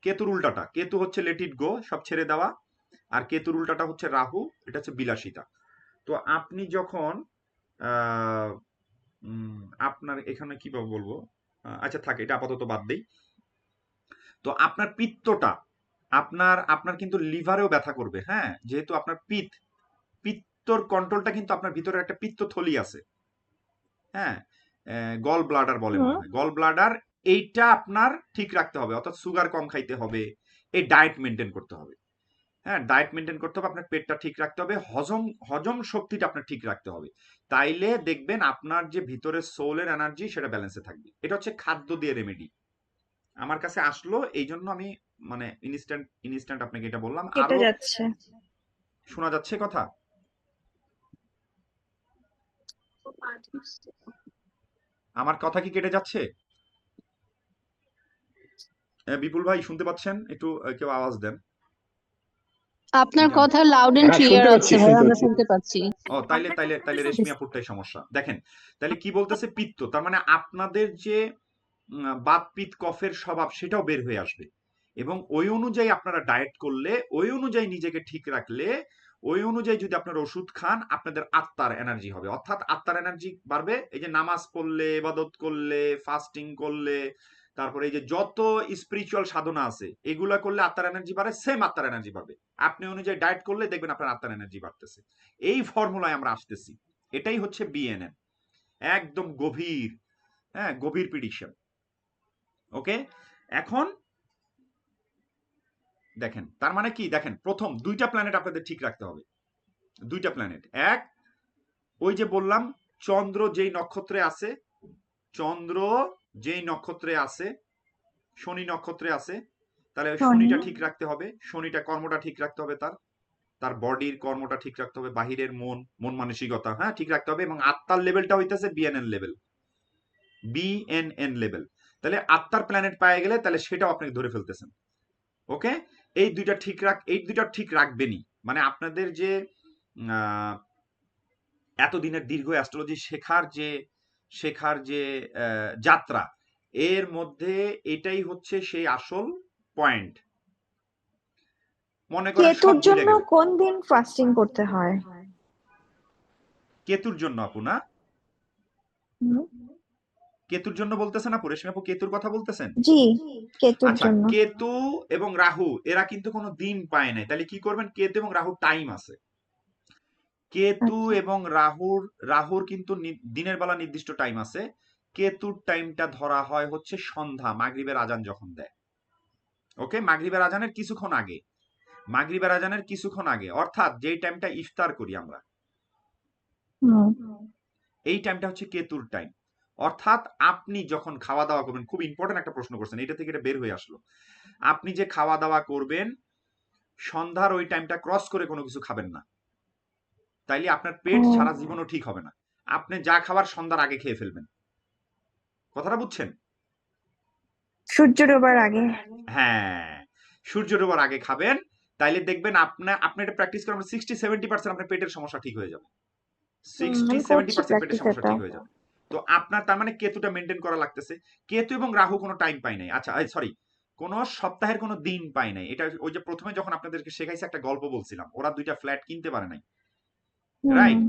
কেতুর উল্টাটা, কেতু হচ্ছে লেট ইট গো, সব ছেড়ে দেওয়া, আর কেতুর উল্টাটা হচ্ছে রাহু, এটা হচ্ছে বিলাসিতা। তো আপনি যখন আহ, আপনার এখানে কিভাবে বলবো, আচ্ছা থাক, এটা আপাতত বাদ দেই। তো আপনার পিত্তটা, আপনার আপনার কিন্তু লিভারেও ব্যথা করবে, হ্যাঁ, যেহেতু আপনার পিত্তর কন্ট্রোলটা কিন্তু আপনার ভিতরে একটা পিত্তথলি আছে, হ্যাঁ, গল ব্লাডার বলে মনে হুম। হয়, গল ব্লাডার, এইটা আপনার ঠিক রাখতে হবে, অর্থাৎ সুগার কম খাইতে হবে, এই ডায়েট মেনটেন করতে হবে, হ্যাঁ, ডায়েট মেনটেন করতে হবে, আপনার পেটটা ঠিক রাখতে হবে, হজম হজম শক্তিটা আপনার ঠিক রাখতে হবে। তাইলে দেখবেন আপনার যে ভিতরে সোলের এনার্জি সেটা ব্যালেন্সে থাকবে। এটা হচ্ছে খাদ্য দিয়ে রেমেডি। আমার কাছে আসলো এই জন্য আমি মানে ইনস্ট্যান্ট ইনস্ট্যান্ট আপনাকে এটা বললাম। কেটে আরো যাচ্ছে। শোনা যাচ্ছে কথা? আমার কথা কি কেটে যাচ্ছে? বিপুল ভাই শুনতে পাচ্ছেন? একটু কেউ আওয়াজ দেন। আপনার ইন্টারনেট, কথা লাউড এন্ড হ্যাঁ ক্লিয়ার শুনতে পাচ্ছি, হচ্ছে ভাই, শুনতে আমরা পাচ্ছি। শুনতে পাচ্ছি। ও তাইলে তাইলে তাইলে রেশমি আপুরটাই সমস্যা। দেখেন, তাইলে কি বলতেছে, পিত্ত, তার মানে আপনাদের যে বাত পিত্ত কফের স্বভাব সেটাও বের হয়ে আসবে, এবং ওই অনুযায়ী আপনারা ডায়েট করলে, ওই অনুযায়ী নিজেকে ঠিক রাখলে, ওই অনুযায়ী যদি আপনার ওষুধ খান, আপনাদের আত্মার এনার্জি হবে, অর্থাৎ আত্মার এনার্জি বাড়বে। এই যে নামাজ পড়লে, ইবাদত করলে, ফাস্টিং করলে, তারপরে এই যে যত স্পিরিচুয়াল সাধনা আছে এগুলা করলে আত্মার এনার্জি বাড়ে, সেম আত্মার এনার্জি বাড়বে। আপনি অনুযায়ী ডায়েট করলে দেখবেন আপনার আত্মার এনার্জি বাড়তেছে। এই ফর্মুলায় আমরা আসতেছি, এটাই হচ্ছে বিএনএন, একদম গভীর, হ্যাঁ, গভীর প্রিডিকশন। ওকে, এখন দেখেন, তার মানে কি, দেখেন প্রথম দুইটা প্ল্যানেট আপনাদের ঠিক রাখতে হবে, দুইটা প্ল্যানেট। এক, ওই যে বললাম, চন্দ্র যেই নক্ষত্রে আছে, চন্দ্র যেই নক্ষত্রে আছে, শনি নক্ষত্রে আছে, তাহলে শনি। শনিটা ঠিক রাখতে হবে, শনিটা কর্মটা ঠিক রাখতে হবে, তার তার বডির কর্মটা ঠিক রাখতে হবে, বাহিরের মন মন মানসিকতা, হ্যাঁ, ঠিক রাখতে হবে, এবং আত্মার লেভেলটা হইতেছে বিএনএন লেভেল, বিএনএন লেভেল। তাহলে আত্মার প্ল্যানেট পায়ে গেলে তাহলে সেটাও আপনি ধরে ফেলতেছেন। ওকে, এই দুইটা ঠিক রাখবেনই, মানে আপনাদের যে আহ, এতদিনের দীর্ঘ অ্যাস্ট্রোলজি শেখার যে যাত্রা, এর মধ্যে এটাই হচ্ছে সেই আসল পয়েন্ট। মনে করেন সব কেতুর ভুলে জন্য গেলেন। কোন দিন ফাস্টিং করতে হয়? কেতুর জন্য আপু না, হুম। কেতুর জন্য বলতেছেন আপু, রেশমি আপু কেতুর কথা বলতেছেন? জি, কেতুর আচ্ছা, জন্য। কেতু এবং রাহু এরা কিন্তু কোনো দিন পায় নাই, তাহলে কি করবেন, কেতু এবং রাহুর টাইম আছে। কেতু আচ্ছা। এবং রাহুর রাহুর কিন্তু দিনের বেলা নির্দিষ্ট টাইম আছে। কেতুর টাইমটা ধরা হয় হচ্ছে সন্ধ্যা, মাগরিবের আজান যখন দেয়। ওকে, মাগরিবের আজানের কিছুক্ষণ আগে, মাগরিবের আজানের কিছুক্ষণ আগে, অর্থাৎ যেই টাইমটা ইফতার করি আমরা, হুম। এই টাইমটা হচ্ছে কেতুর টাইম। অর্থাৎ আপনি যখন খাওয়া দাওয়া করবেন, খুব ইম্পর্টেন্ট একটা প্রশ্ন করছেন, এটা থেকে এটা বের হয়ে আসলো, আপনি যে খাওয়া দাওয়া করবেন সন্ধ্যার ওই টাইমটা ক্রস করে কোনো কিছু খাবেন না, তাইলে আপনার পেট ও, সারা জীবনও ঠিক হবে না। আপনি যা খাবার সন্ধ্যার আগে খেয়ে ফেলবেন, কথাটা বুঝছেন? সূর্য ডোবার আগে। হ্যাঁ, সূর্য ডোবার আগে খাবেন, তাইলে দেখবেন আপনি এটা প্র্যাকটিস করেন, 60-70% আপনার পেটের সমস্যা ঠিক হয়ে যাবে, সিক্সটি আমি সেভেন্টি করছি পার্সেন্ট পেটের প্র্যাকটিস সমস্যা এটা। ঠিক হয়ে যাবে। তো আপনার তার মানে কেতুটা মেনটেন করা লাগতেছে। কেতু এবং রাহু কোনো টাইম পায় নাই, আচ্ছা সরি, কোন সপ্তাহের কোনো দিন পায় নাই। এটা ওই যে প্রথমে যখন আপনাদেরকে শেখাইছে একটা গল্প বলছিলাম, ওরা দুইটা ফ্ল্যাট কিনতে পারে নাই, হুম। রাইট?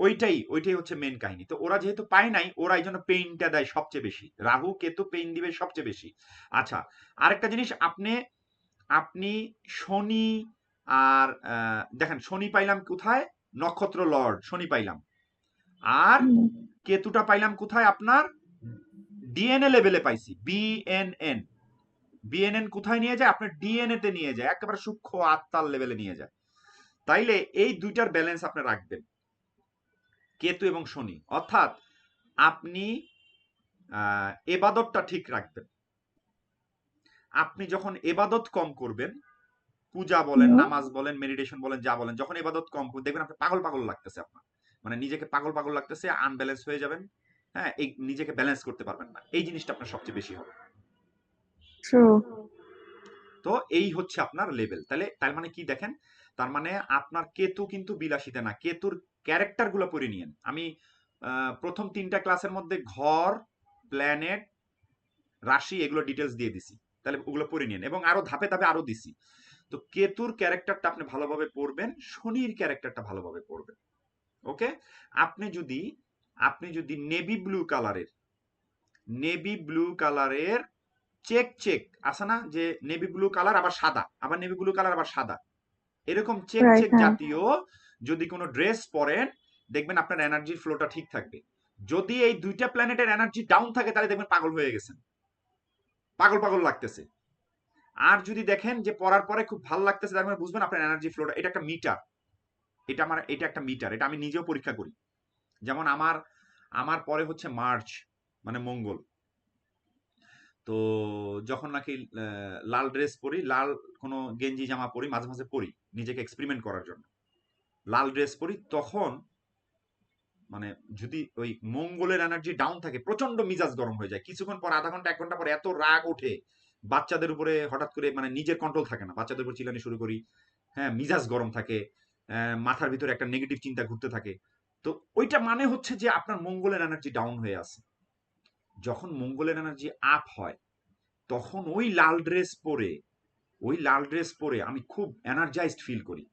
ওইটাই হচ্ছে মেন কাহিনী। তো ওরা যেহেতু পায় নাই, ওরা এই জন্য পেইনটা দেয় সবচেয়ে বেশি, রাহু কেতু পেইন দিবে সবচেয়ে বেশি। আচ্ছা, আরেকটা জিনিস, আপনি আপনি শনি আর দেখেন, শনি পাইলাম কোথায়, নক্ষত্র লর্ড শনি পাইলাম, আর হুম। কেতুটা পাইলাম কোথায়, আপনার ডিএনএ লেভেলে পাইছি, বিএনএন। বিএনএন কোথায় নিয়ে যায়, আপনার ডিএনএ তে নিয়ে যায়, একেবারে সূক্ষ্ম আত্মার লেভেলে নিয়ে যায়। তাইলে এই দুইটার ব্যালেন্স আপনি রাখবেন, কেতু এবং শনি, অর্থাৎ আপনি এবাদতটা ঠিক রাখবেন। আপনি যখন এবাদত কম করবেন, পূজা বলেন, হুম। নামাজ বলেন, মেডিটেশন বলেন, যা বলেন, যখন এবাদত কম করবেন দেখবেন আপনি পাগল পাগল লাগতেছে, আপনার মানে নিজেকে পাগল পাগল লাগতেছে, আনব্যালেন্স হয়ে যাবেন, হ্যাঁ, এই নিজেকে ব্যালেন্স করতে পারবেন না, এই জিনিসটা আপনার সবচেয়ে বেশি হবে। ট্রু। তো এই হচ্ছে আপনার লেভেল। তাহলে তার মানে কি দেখেন, তার মানে আপনার কেতু কিন্তু বিলাসিতা না, কেতুর ক্যারেক্টার গুলো পড়ে নিয়েন। আমি প্রথম 3টা ক্লাসের মধ্যে ঘর, প্ল্যানেট, রাশি এগুলো ডিটেলস দিয়ে দিছি, তাহলে ওগুলো পড়ে নিন, এবং আরো ধাপে ধাপে আরো দিছি। তো কেতুর ক্যারেক্টারটা আপনি ভালোভাবে পড়বেন, শনির ক্যারেক্টারটা ভালোভাবে পড়বেন। ওকে, আপনি যদি নেভি ব্লু কালারের চেক চেক আছে না, যে নেভি ব্লু কালার আবার সাদা, আবার নেভি ব্লু কালার আবার সাদা, এরকম চেক রাইট, চেক হ্যাঁ। জাতীয় যদি কোনো ড্রেস পরেন, দেখবেন আপনার এনার্জির ফ্লোটা ঠিক থাকবে। যদি এই 2টা প্ল্যানেটের এনার্জি ডাউন থাকে, তাহলে দেখবেন পাগল হয়ে গেছেন, পাগল পাগল লাগতেছে। আর যদি দেখেন যে পড়ার পরে খুব ভালো লাগতেছে, তার মানে বুঝবেন আপনার এনার্জি ফ্লোটা, এটা একটা মিটার, এটা একটা মিটার, এটা আমি নিজেও পরীক্ষা করি। যেমন আমার পরে হচ্ছে মার্চ, মানে মঙ্গল। তো যখন নাকি লাল ড্রেস পরি, লাল কোনো গেঞ্জি জামা পরি, মাঝে মাঝে পরি নিজেকে এক্সপেরিমেন্ট করার জন্য, লাল ড্রেস পরি, তখন মানে যদি ওই মঙ্গলের এনার্জি ডাউন থাকে, প্রচন্ড মিজাজ গরম হয়ে যায়, কিছুক্ষণ পর, আধা ঘন্টা 1 ঘন্টা পর এত রাগ ওঠে, বাচ্চাদের উপরে হঠাৎ করে, মানে নিজের কন্ট্রোল থাকে না, বাচ্চাদের উপর চিল্লানি শুরু করি, হ্যাঁ, মিজাজ গরম থাকে, মাথার ভিতরে একটা নেগেটিভ চিন্তা ঘুরতে থাকে। তো ওইটা মানে হচ্ছে যে আপনার মঙ্গলের এনার্জি ডাউন হয়ে আছে। যখন মঙ্গলের এনার্জি আপ হয়, তখন ওই লাল ড্রেস পরে আমি খুব এনার্জাইজড ফিল করি।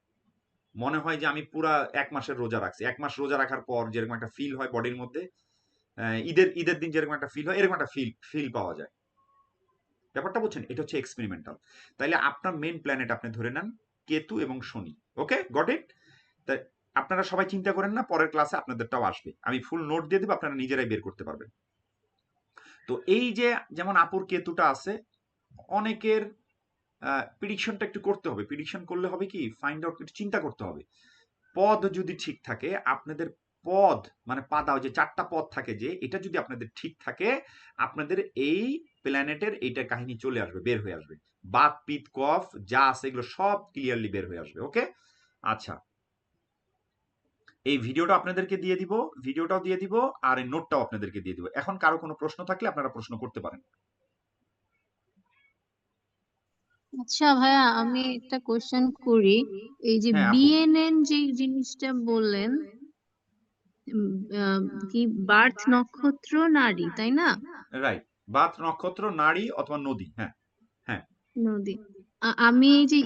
মনে হয় যে আমি পুরা 1 মাসের রোজা রাখছি। 1 মাস রোজা রাখার পর যেরকম একটা ফিল হয় বডির মধ্যে, ঈদের দিন যেরকম একটা ফিল হয়, এরকম একটা ফিল পাওয়া যায়। ব্যাপারটা বুঝছেন? এটা হচ্ছে এক্সপেরিমেন্টাল। তাইলে আপনার মেইন প্ল্যানেট আপনি ধরে নেন কেতু এবং শনি। ওকে, গট ইট? তাই আপনারা সবাই চিন্তা করেন না, পরের ক্লাসে আপনাদেরটাও আসবে, আমি ফুল নোট দিয়ে দেবো, আপনারা নিজেরাই বের করতে পারবেন। তো এই যে যেমন আপুর কেতুটা আছে, অনেকের প্রিডিকশনটা একটু করতে হবে। প্রিডিকশন করলে হবে কি, ফাইন্ড আউট, একটু চিন্তা করতে হবে। পদ যদি ঠিক থাকে আপনাদের, পদ মানে পাদা, যে 4টা পদ থাকে, যে এটা যদি আপনাদের ঠিক থাকে, আপনাদের এই প্ল্যানেটের এইটা কাহিনী চলে আসবে, বের হয়ে আসবে। বাত পিত কফ যা আছে এগুলো সব ক্লিয়ারলি বের হয়ে আসবে। ওকে, আচ্ছা, এই ভিডিওটা আপনাদেরকে দিয়ে দিব, ভিডিওটাও দিয়ে দিব, আর এই নোটটাও আপনাদেরকে দিয়ে দিব। এখন কারো কোনো প্রশ্ন থাকলে আপনারা প্রশ্ন করতে পারেন। আচ্ছা ভাইয়া, আমি একটা কোশ্চেন করি। এই যে হ্যাঁ আপু, বিএনএন যে জিনিসটা বললেন, উম, আহ, কি বার্থ নক্ষত্র নারী, তাই না? রাইট, বাত নক্ষত্র, নারী অথবা নদী, হ্যাঁ হ্যাঁ। নদী। আমি এই যে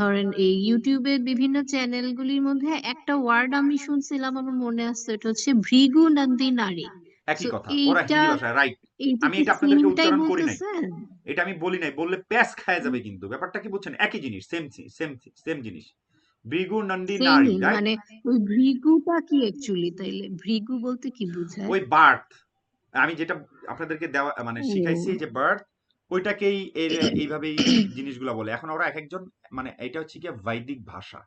ধরেন এই ইউটিউবের বিভিন্ন চ্যানেলগুলির মধ্যে একটা ওয়ার্ড আমি শুনছিলাম, আমার মনে আছে, এটা হচ্ছে ভৃগু নন্দী নারী। একই তো কথা, ওরা এইটা হিন্দি ভাষায়, রাইট। এইটা আমি কি এটা আপনাদেরকে সেমটাই উচ্চারণ করি নাই, বলতেছেন? এটা আমি বলি নাই, বললে প্যাস খায় যাবে, কিন্তু ব্যাপারটা কি বুঝছেন, একই জিনিস, সেম সেম সেম জিনিস, ভৃগু নন্দী নারী, সেমই রাইট। মানে ওই ভৃগুটা কি অ্যাকচুয়ালি, তাইলে ভৃগু বলতে কি বোঝায়? ওই বার্থ, আমি যেটা আপনাদেরকে দেওয়া মানে শিখাইছি, ও যে বার্থ, ওইটাকেই এইভাবেই জিনিসগুলা বলে। এখন ওরা এক একজন, মানে এটা হচ্ছে কি বৈদিক ভাষা,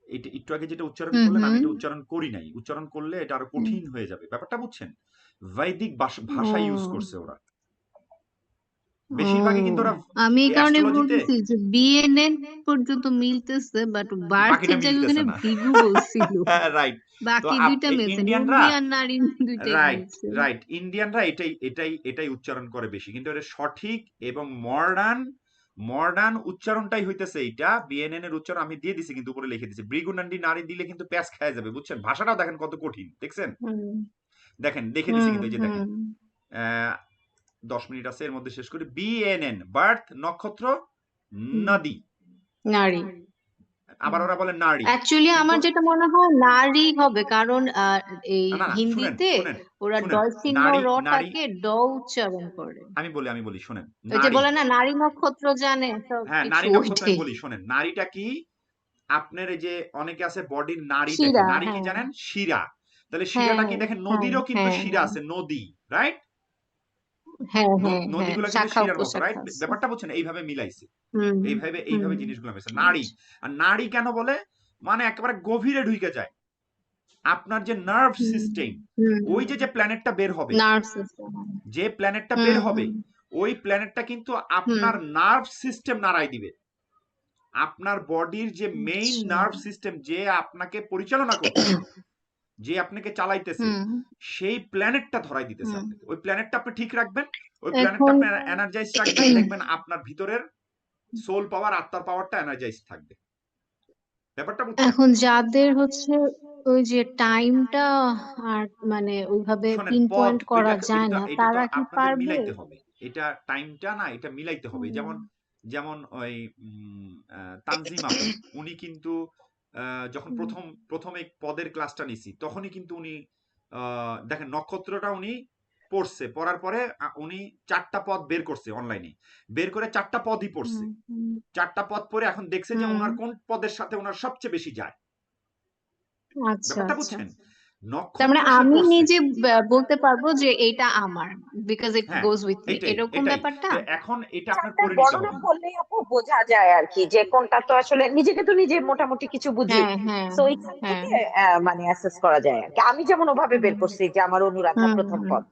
এটা একটু আগে যেটা উচ্চারণ হুম করলেন, আমি হুম এটা উচ্চারণ করি নাই, উচ্চারণ করলে এটা আরো হুম। কঠিন হয়ে যাবে, ব্যাপারটা বুঝছেন? বৈদিক ভাষা ইউজ ও করছে ওরা, ও বেশিরভাগই কিন্তু ওরা আমি এই কারণে অ্যাস্ট্রোলজিতে, বলতেছি যে বিএনএন পর্যন্ত মিলতেছে, বাট বাকিটা বার্থের জায়গায় মিলতেছে ওখানে না। ভৃগু বলছিল। রাইট। তো বাকি দুইটা মিলছে, ইন্ডিয়ানরা, নন্দী আর নারী দুইটাই রাইট মিলছে। রাইট, ইন্ডিয়ানরা এটাই উচ্চারণ করে বেশি, কিন্তু এটা সঠিক এবং মডার্ন উচ্চারণটাই হইতেছে এইটা। বিএনএন এর উচ্চারণ আমি দিয়ে দিছি, কিন্তু উপরে লিখে দিছি, ভৃগুনন্ডী নারী দিলে কিন্তু প্যাচ খায় যাবে, বুঝছেন? ভাষাটাও দেখেন কত কঠিন, দেখছেন? হুম দেখেন, দেখে দিছি হুম কিন্তু, এই যে দেখেন, হুম 10 মিনিট আছে, এর মধ্যে শেষ করি। বিএনএন, বার্থ নক্ষত্র, হুম। নদী, নারী। আবার ওরা বলে নারী, অ্যাকচুয়ালি কিন্তু আমার যেটা মনে হয় নারী হবে, কারণ এই না না না, শুনেন হিন্দিতে শুনেন ওরা শুনেন, ডয় চিহ্ন নারী নারী, রটাকে ড উচ্চারণ করে। আমি বলি শোনেন, ওই যে নারী, বলে না, নারী নক্ষত্র জানে সব হ্যাঁ কিছু, নারী নক্ষত্র, আমি ওইটাই। বলি শোনেন, নারীটা কি, আপনার এই যে অনেকে আছে বডির নারীটা কি, শিরা, নারী কি হ্যাঁ জানেন? শিরা। তাহলে হ্যাঁ শিরাটা কি দেখেন, হ্যাঁ নদীরও কিন্তু হ্যাঁ শিরা হ্যাঁ আছে, নদী, রাইট? হ্যাঁ হ্যাঁ হ্যাঁ, নদীগুলো কিন্তু শাখা শিরার মতো, উপশাখা রাইট? আছে। ব্যাপারটা বুঝছেন? এইভাবে মিলাইছে, হুম এইভাবে হুম। জিনিসগুলো মিলাইছে। নারী, আর নারী কেন বলে, মানে একেবারে গভীরে ঢুকে যায় আপনার যে নার্ভ হুম সিস্টেম, হুম। ওই যে প্ল্যানেটটা বের হবে, নার্ভ সিস্টেম। যে প্ল্যানেটটা হুম বের হবে, হুম ওই প্ল্যানেটটা কিন্তু হুম। আপনার নার্ভ সিস্টেম নাড়াই দিবে। আপনার বডির যে মেইন আচ্ছা। নার্ভ সিস্টেম, যে আপনাকে পরিচালনা করতেছে, যে আপনাকে চালাইতেছে, হুম সেই প্ল্যানেটটা ধরাই দিতেছে হুম। আপনাকে। ওই প্ল্যানেটটা আপনি ঠিক রাখবেন, ওই প্ল্যানেটটা এখন আপনি এনার্জাইজ রাখবেন, দেখবেন আপনার ভিতরের সোল পাওয়ার, আত্মার পাওয়ারটা এনার্জাইজ থাকবে। ব্যাপারটা বুঝছেন? এখন যাদের হচ্ছে ওই যে টাইমটা আর মানে ওইভাবে শোনেন, পিন পদ পয়েন্ট করা যায় না, এটা তো তারা কি আপনাদের পারবে? মিলাইতে হবে। এটা টাইমটা না, এটা মিলাইতে হবে। হুম, যেমন যেমন ওই তানজিম আপু, উনি কিন্তু যখন হুম, প্রথম এই পদের ক্লাসটা নিছি, তখনই কিন্তু উনি দেখেন নক্ষত্রটা উনি পড়ছে, পড়ার পরে উনি 4টা পদ বের করছে অনলাইনে, বের করে 4টা পদই পড়ছে। হুম, হুম, 4টা পদ পড়ে এখন দেখছে যে হুম। ওনার কোন পদের সাথে ওনার সবচেয়ে বেশি যায়। আচ্ছা, ব্যাপারটা আচ্ছা। বুঝছেন? তার মানে নক্ষত্র সে আমি পড়ছে। নিজে বলতে পারবো যে এইটা আমার, বিকজ ইট হ্যাঁ, গোজ উইথ মি, এটাই, এরকম এটাই। ব্যাপারটা। তো এখন এটা আপনার চারটা করে নিতে বর্ণনা হবে। করলেই আপু বোঝা যায় আর কি, যে কোনটা তো আসলে নিজেকে তো নিজে মোটামুটি কিছু বুঝি। হ্যাঁ, হ্যাঁ, তো ওইখান হ্যাঁ। থেকে মানে অ্যাসেস করা যায় আর কি। আমি যেমন ওভাবে বের হুম, করছি যে আমার অনুরাধা হুম, প্রথম হুম, পদ,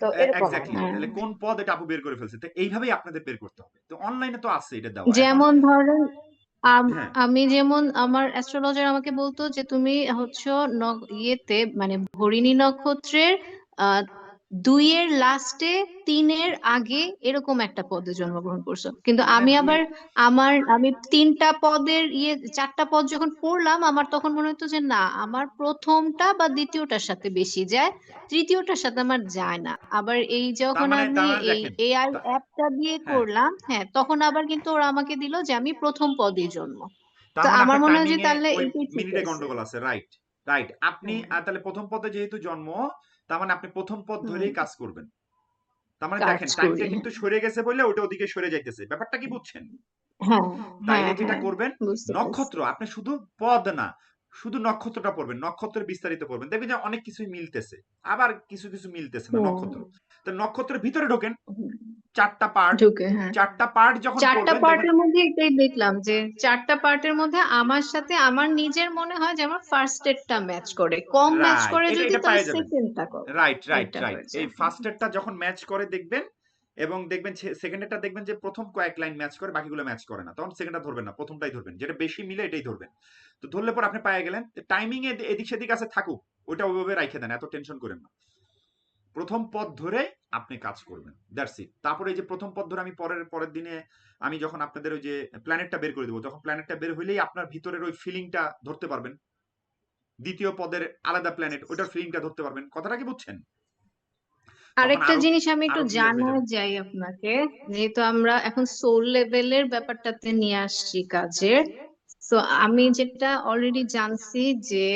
তো এরকম আর এক্স্যাক্টলি। কি। হ্যাঁ। তাহলে কোন পদ এটা আপু বের করে ফেলছে। তো এইভাবেই আপনাদের বের করতে হবে। তো অনলাইনে তো আছে এটা দেওয়া। এখন যেমন ধরেন হ্যাঁ, আমি যেমন আমার অ্যাস্ট্রোলজার আমাকে বলতো যে তুমি হচ্ছে ইয়েতে মানে ভরিণী নক্ষত্রের আহ 2-এর লাস্টে 3-এর আগে এরকম একটা পদে জন্মগ্রহণ করছো, কিন্তু মানে আমি দুই আবার আমি 3টা পদের 4টা পদ যখন পড়লাম আমার তখন মনে হতো যে না, আমার প্রথমটা বা দ্বিতীয়টার সাথে বেশি যায়, তৃতীয়টার সাথে আমার যায় না। আবার এই যখন আমি তার মানে এই দেখেন, এআই তা- অ্যাপটা দিয়ে হ্যাঁ, করলাম, হ্যাঁ, তখন আবার কিন্তু ওরা আমাকে দিল যে আমি প্রথম পদে জন্ম। তার তো মানে আমার আপনার মনে হয় টাইমিং যে এ তাহলে ওই এটাই ঠিক মিনিটে আছে। গন্ডগোল আছে। Right, right. আপনি হ্যাঁ, তাহলে প্রথম পদে যেহেতু জন্ম, তার মানে আপনি প্রথম পদ হুম, ধরেই কাজ করবেন। তার মানে কাজ দেখেন টাইমটা করি, কিন্তু হ্যাঁ। সরে গেছে বলে ওটা ওদিকে সরে যাইতেছে। ব্যাপারটা কি বুঝছেন? হ্যাঁ, হ্যাঁ, তাইলে যেটা হ্যাঁ, করবেন, বুঝতে পারছি। নক্ষত্র আপনি শুধু পদ না, শুধু নক্ষত্রটা পড়বেন, নক্ষত্রের বিস্তারিত পড়বেন, দেখবেন যে অনেক কিছুই মিলতেছে, আবার কিছু কিছু মিলতেছে না হুম, নক্ষত্র। তো নক্ষত্রের ভিতরে ঢোকেন, হুম, 4টা পার্ট, ঢুকে, হ্যাঁ। 4টা পার্ট যখন 4টা পড়বেন দেখবেন। পার্টের মধ্যে এটাই দেখলাম যে 4টা পার্টের মধ্যে আমার সাথে আমার নিজের মনে হয় যে আমার ফার্স্ট এডটা ম্যাচ করে, কম ম্যাচ রাইট, করে এটা যদি এটা তাহলে পেয়ে যাবেন। সেকেন্ডটা করবো। রাইট, রাইট, এটা রাইট। হয়ে যায়। এই ফার্স্টেরটা যখন ম্যাচ করে দেখবেন, এবং দেখবেন সেকেন্ডেরটা দেখবেন যে প্রথম কয়েক লাইন ম্যাচ করে, বাকিগুলো ম্যাচ করে না, তখন সেকেন্ডটা ধরবেন না, প্রথমটাই ধরবেন, যেটা বেশি মিলে এটাই ধরবেন। তো ধরলে পর আপনি পেয়ে গেলেন। টাইমিং এদিক সেদিক আছে, থাকুক, ওটা ওইভাবে রাইখে দেন, এত টেনশন করেন না। প্রথম পদ ধরে আপনি কাজ করবেন, দ্যাটস ইট। তারপরে এই যে প্রথম পদ ধরে আমি পরের পরের দিনে আমি যখন আপনাদের ওই যে প্ল্যানেটটা বের করে দেবো, যখন প্ল্যানেটটা বের হইলেই আপনার ভিতরের ওই ফিলিংটা ধরতে পারবেন। দ্বিতীয় পদের আলাদা প্ল্যানেট, ওটার ফিলিংটা ধরতে পারবেন। কথাটা কি বুঝছেন? তখন আরেকটা আরো জিনিস আমি একটু আরো ক্লিয়ার হয়ে জানা যাবে। যাই আপনাকে, যেহেতু আমরা এখন সোল লেভেলের ব্যাপারটাতে নিয়ে আসছি কাজের। তো আমি যেটা অলরেডি জানছি যে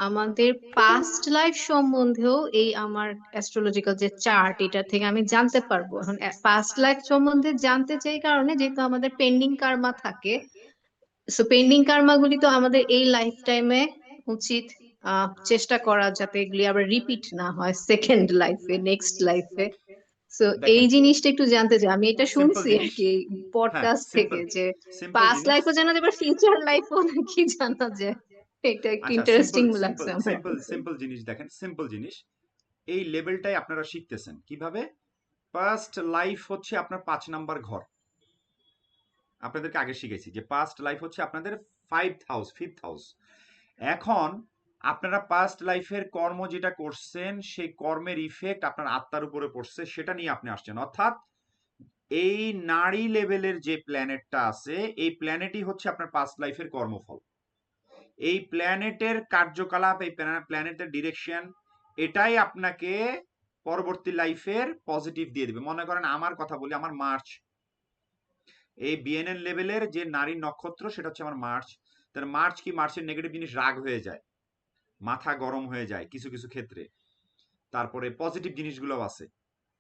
আমাদের পাস্ট লাইফ সম্বন্ধেও এই আমার অ্যাস্ট্রোলজিক্যাল যে চার্ট, এটা থেকে আমি জানতে পারবো। এখন পাস্ট লাইফ সম্বন্ধে জানতে চাই কারণে যেহেতু আমাদের পেন্ডিং কার্মা থাকে, সো পেন্ডিং কার্মা গুলি তো আমাদের এই লাইফ টাইমে উচিত চেষ্টা করা যাতে এগুলি আবার রিপিট না হয় সেকেন্ড লাইফে, নেক্সট লাইফে। সো এই দেখেন, জিনিসটা একটু জানতে চাই, আমি এটা সিম্পল শুনছি আর জিনিস। কি এই হ্যাঁ, পডকাস্ট থেকে সিম্পল যে সিম্পল পাস্ট জিনিস। লাইফও জানা যায়, ফিউচার লাইফও নাকি জানা যায়। এটা একটু আচ্ছা, সিম্পল ইন্টারেস্টিং সিম্পল লাগছে আমার সিম্পল কাছে। সিম্পল জিনিস দেখেন, সিম্পল জিনিস। এই লেভেলটাই আপনারা শিখতেছেন কিভাবে। পাস্ট লাইফ হচ্ছে আপনার 5 নাম্বার ঘর। আপনাদেরকে আগে শিখেছি যে পাস্ট লাইফ হচ্ছে আপনাদের ফিফথ হাউস। এখন আপনারা পাস্ট লাইফের কর্ম যেটা করছেন, সেই কর্মের ইফেক্ট আপনার আত্মার উপরে পড়ছে, সেটা নিয়ে আপনি আসছেন। অর্থাৎ এই নারী লেভেলের যে প্ল্যানেটটা আছে, এই প্ল্যানেটই হচ্ছে আপনার পাস্ট লাইফের কর্মফল। এই প্ল্যানেটের কার্যকলাপ, এই প্ল্যানেটের ডিরেকশন, এটাই আপনাকে পরবর্তী লাইফের পজিটিভ দিয়ে দিবে। মনে করেন আমার কথা বলি, আমার মার্চ, এই বিএনএন লেভেলের যে নারী নক্ষত্র, সেটা হচ্ছে আমার মার্চ। তার মার্চ কি, মার্চের নেগেটিভ জিনিস রাগ হয়ে যায়, মাথা গরম হয়ে যায় কিছু কিছু ক্ষেত্রে। তারপরে পজিটিভ জিনিসগুলো আছে।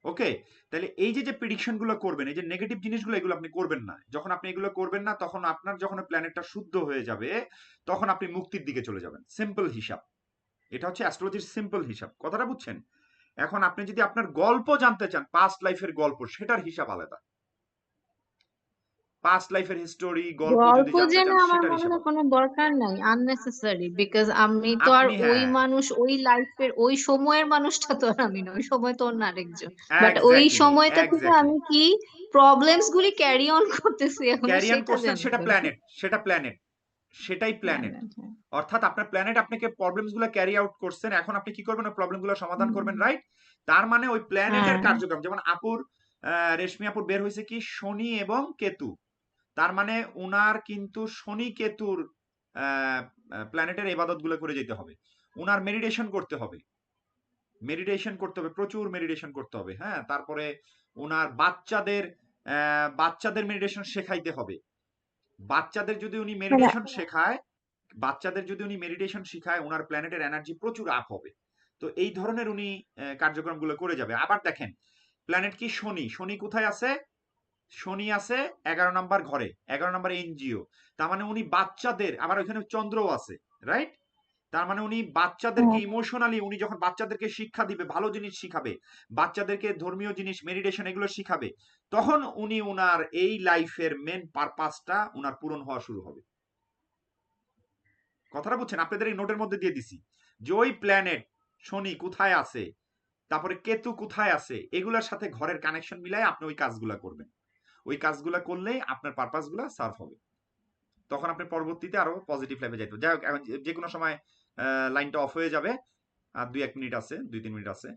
ওকে, তাহলে এই যে যে প্রিডিকশন গুলো করবেন, এই যে নেগেটিভ জিনিসগুলো, এগুলো আপনি করবেন না। যখন আপনি এগুলো করবেন না, তখন আপনার যখন প্ল্যানেটটা শুদ্ধ হয়ে যাবে, তখন আপনি মুক্তির দিকে চলে যাবেন। সিম্পল হিসাব। এটা হচ্ছে অ্যাস্ট্রোলজির সিম্পল হিসাব। কথাটা বুঝছেন? এখন আপনি যদি আপনার গল্প জানতে চান, পাস্ট লাইফের গল্প, সেটার হিসাব আলাদা। পাস্ট লাইফের হিস্টোরি গল্প যদি গল্প জানতে জেনে চান, আমার সেটার মনে হিসাব হয় আলাদা। কোনো দরকার নাই, আননেসেসারি, বিকজ আমি তো আর আপনি, ওই হ্যাঁ, মানুষ, ওই লাইফের ওই সময়ের মানুষটা তো আর আমি নই, ওই সময় তো অন্য আরেকজন। বাট ওই এক্স্যাক্টলি, সময়টা থেকে এক্স্যাক্টলি। আমি কি প্রবলেমস গুলি ক্যারি অন করতেছি এখনো, ক্যারি অন সেটা করছেন, জানতে সেটা হবে। প্ল্যানেট, সেটাই প্ল্যানেট। হ্যাঁ, অর্থাৎ আপনার প্ল্যানেট আপনাকে প্রবলেমস গুলো ক্যারি আউট করছেন, এখন আপনি কি করবেন, ওই প্রবলেম গুলো সমাধান করবেন, হুম, রাইট? তার মানে ওই প্ল্যানেটের হ্যাঁ, কার্যক্রম, যেমন আপুর রেশমি আপুর বের হয়েছে কি, শনি এবং কেতু। তার মানে উনার কিন্তু শনি কেতুর প্ল্যানেটের ইবাদত গুলো করে যেতে হবে। উনার মেডিটেশন করতে হবে, প্রচুর মেডিটেশন করতে হবে। হ্যাঁ, তারপরে ওনার বাচ্চাদের মেডিটেশন শেখাইতে হবে। বাচ্চাদের যদি উনি মানে মেডিটেশন শেখায়, ওনার প্ল্যানেটের এনার্জি প্রচুর আপ হবে। তো এই ধরনের উনি কার্যক্রমগুলো করে যাবে। আবার দেখেন, প্ল্যানেট কি শনি কোথায় আছে? শনি আছে 11 নম্বর ঘরে, 11 নম্বর এনজিও। তার মানে উনি বাচ্চাদের, আবার ওইখানে চন্দ্রও আছে, রাইট? তার মানে উনি বাচ্চাদেরকে ইমোশনালি, উনি যখন বাচ্চাদেরকে শিক্ষা দিবে, ভালো জিনিস শিখাবে, বাচ্চাদেরকে ধর্মীয় জিনিস, মেডিটেশন এগুলো শিখাবে, তখন উনি উনার এই লাইফের মেন পারপাসটা উনার পূরণ হওয়া শুরু হবে। কথাটা বুঝছেন? আপনাদের এই নোটের মধ্যে দিয়ে দিছি যে ওই প্ল্যানেট শনি কোথায় আছে, তারপরে কেতু কোথায় আছে, এগুলোর সাথে ঘরের কানেকশন মিলাই আপনি ওই কাজগুলা করবেন। ওই কাজগুলা করলেই আপনার পারপাসগুলা সার্ভ হবে। তখন আপনি পরবর্তীতে আরো পজিটিভ লাইফে যাইতে। যাই হোক, এখন যে কোনো সময় লাইনটা অফ হয়ে যাবে, আর 2-1 মিনিট আছে, 2-3 মিনিট আছে।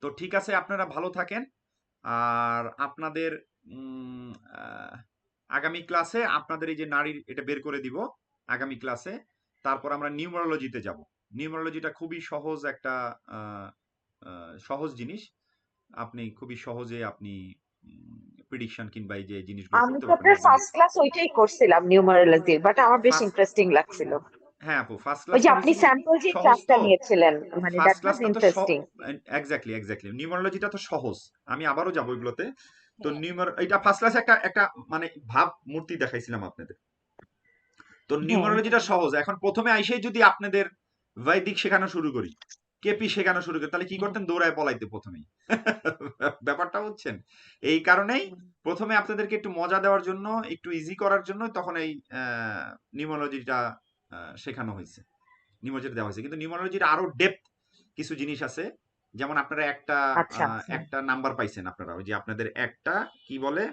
তো ঠিক আছে, আপনারা ভালো থাকেন। আর আপনাদের আগামী ক্লাসে আপনাদের এই যে নারীর এটা বের করে দিব আগামী ক্লাসে। তারপর আমরা নিউমারোলজিতে যাব। নিউমারোলজিটা খুবই সহজ একটা সহজ জিনিস। আপনি খুবই সহজে আপনি প্রেডিকশন কিংবা এই যে জিনিসগুলো আমি করতে তো পারবেন আপনার একদম। ফার্স্ট ক্লাস ওইটাই করছিলাম নিউমারোলজির, বাট আমার বেশ ফার্স্ট ইন্টারেস্টিং লাগছিল। হ্যাঁ আপু, ফার্স্ট ওই যে ক্লাসটা আপনি হয়েছে কি স্যাম্পল যে সহজ ক্লাসটা তো। নিয়েছিলেন, মানে ফার্স্ট দ্যাট ওয়াজ ক্লাসটা তো ইন্টারেস্টিং। এক্স্যাক্টলি নিউমারোলজিটা তো সহজ। আমি আবারও যাবো ওইগুলোতে। তো এটা ফার্স্ট ক্লাসে একটা একটা মানে ভাব মূর্তি দেখাইছিলাম আপনাদের। তো হ্যাঁ, নিউমারোলজিটা সহজ। এখন প্রথমে আইসেই যদি আপনাদের বৈদিক শেখানো শুরু করি, কেপি শেখানো শুরু করি, তাহলে কি করতেন? দৌড়ায় পলাইতে প্রথমেই। ব্যাপারটা বুঝছেন? এই কারণেই প্রথমে আপনাদেরকে একটু মজা দেওয়ার জন্য, একটু ইজি করার জন্য তখন এই নিউমারোলজিটা শেখানো হয়েছে, নিউমারোলজিটা দেওয়া হয়েছে। কিন্তু নিউমারোলজির আরো ডেপথ কিছু জিনিস আছে। যেমন আপনারা আচ্ছা। একটা নাম্বার পাইছেন, আপনারা ওই যে আপনাদের একটা কি বলে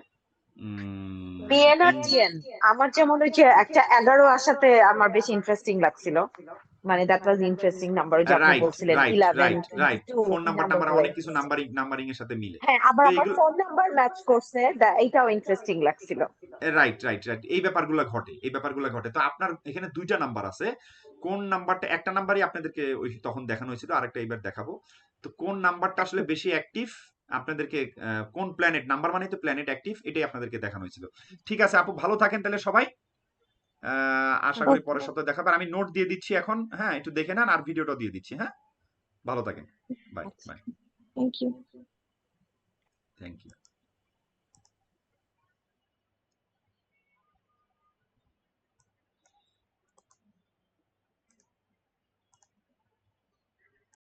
বিএন আর এনজি, টিএন, আমার যেমন ওই যে একটা 11 আসাতে আমার বেশ ইন্টারেস্টিং লাগছিল। মানে দ্যাট ওয়াজ ইন্টারেস্টিং নাম্বার, যে আপনি রাইট বলছিলেন রাইট 11, রাইট রাইট 22 ফোন এই নাম্বার টাম্বার নাম্বারগুলো অনেক কিছু ইন্টারেস্টিং। নাম্বারিং এর সাথে মিলে। হ্যাঁ, আবার তো আমার এইগুলো ফোন নাম্বার ম্যাচ করছে, এইটাও ইন্টারেস্টিং লাগছিল। রাইট এই ব্যাপারগুলো ঘটে। তো আপনার এখানে দুইটা নাম্বার আছে। কোন নাম্বারটা, একটা নাম্বারই আপনাদেরকে ওই তখন দেখানো হয়েছিল, আরেকটা এবার দেখাবো। তো কোন নাম্বারটা আসলে বেশি অ্যাক্টিভ আপনাদেরকে, কোন প্ল্যানেট, নাম্বার মানে তো প্ল্যানেট অ্যাক্টিভ, এটাই আপনাদেরকে দেখানো হয়েছিল। ঠিক আছে আপু, ভালো থাকেন তাহলে সবাই। আশা করি পরের সপ্তাহে দেখাবার। আমি নোট দিয়ে দিচ্ছি এখন, হ্যাঁ একটু দেখে নেন, আর ভিডিওটাও দিয়ে দিচ্ছি। হ্যাঁ, ভালো থাকেন। Bye bye. Thank you. Thank you.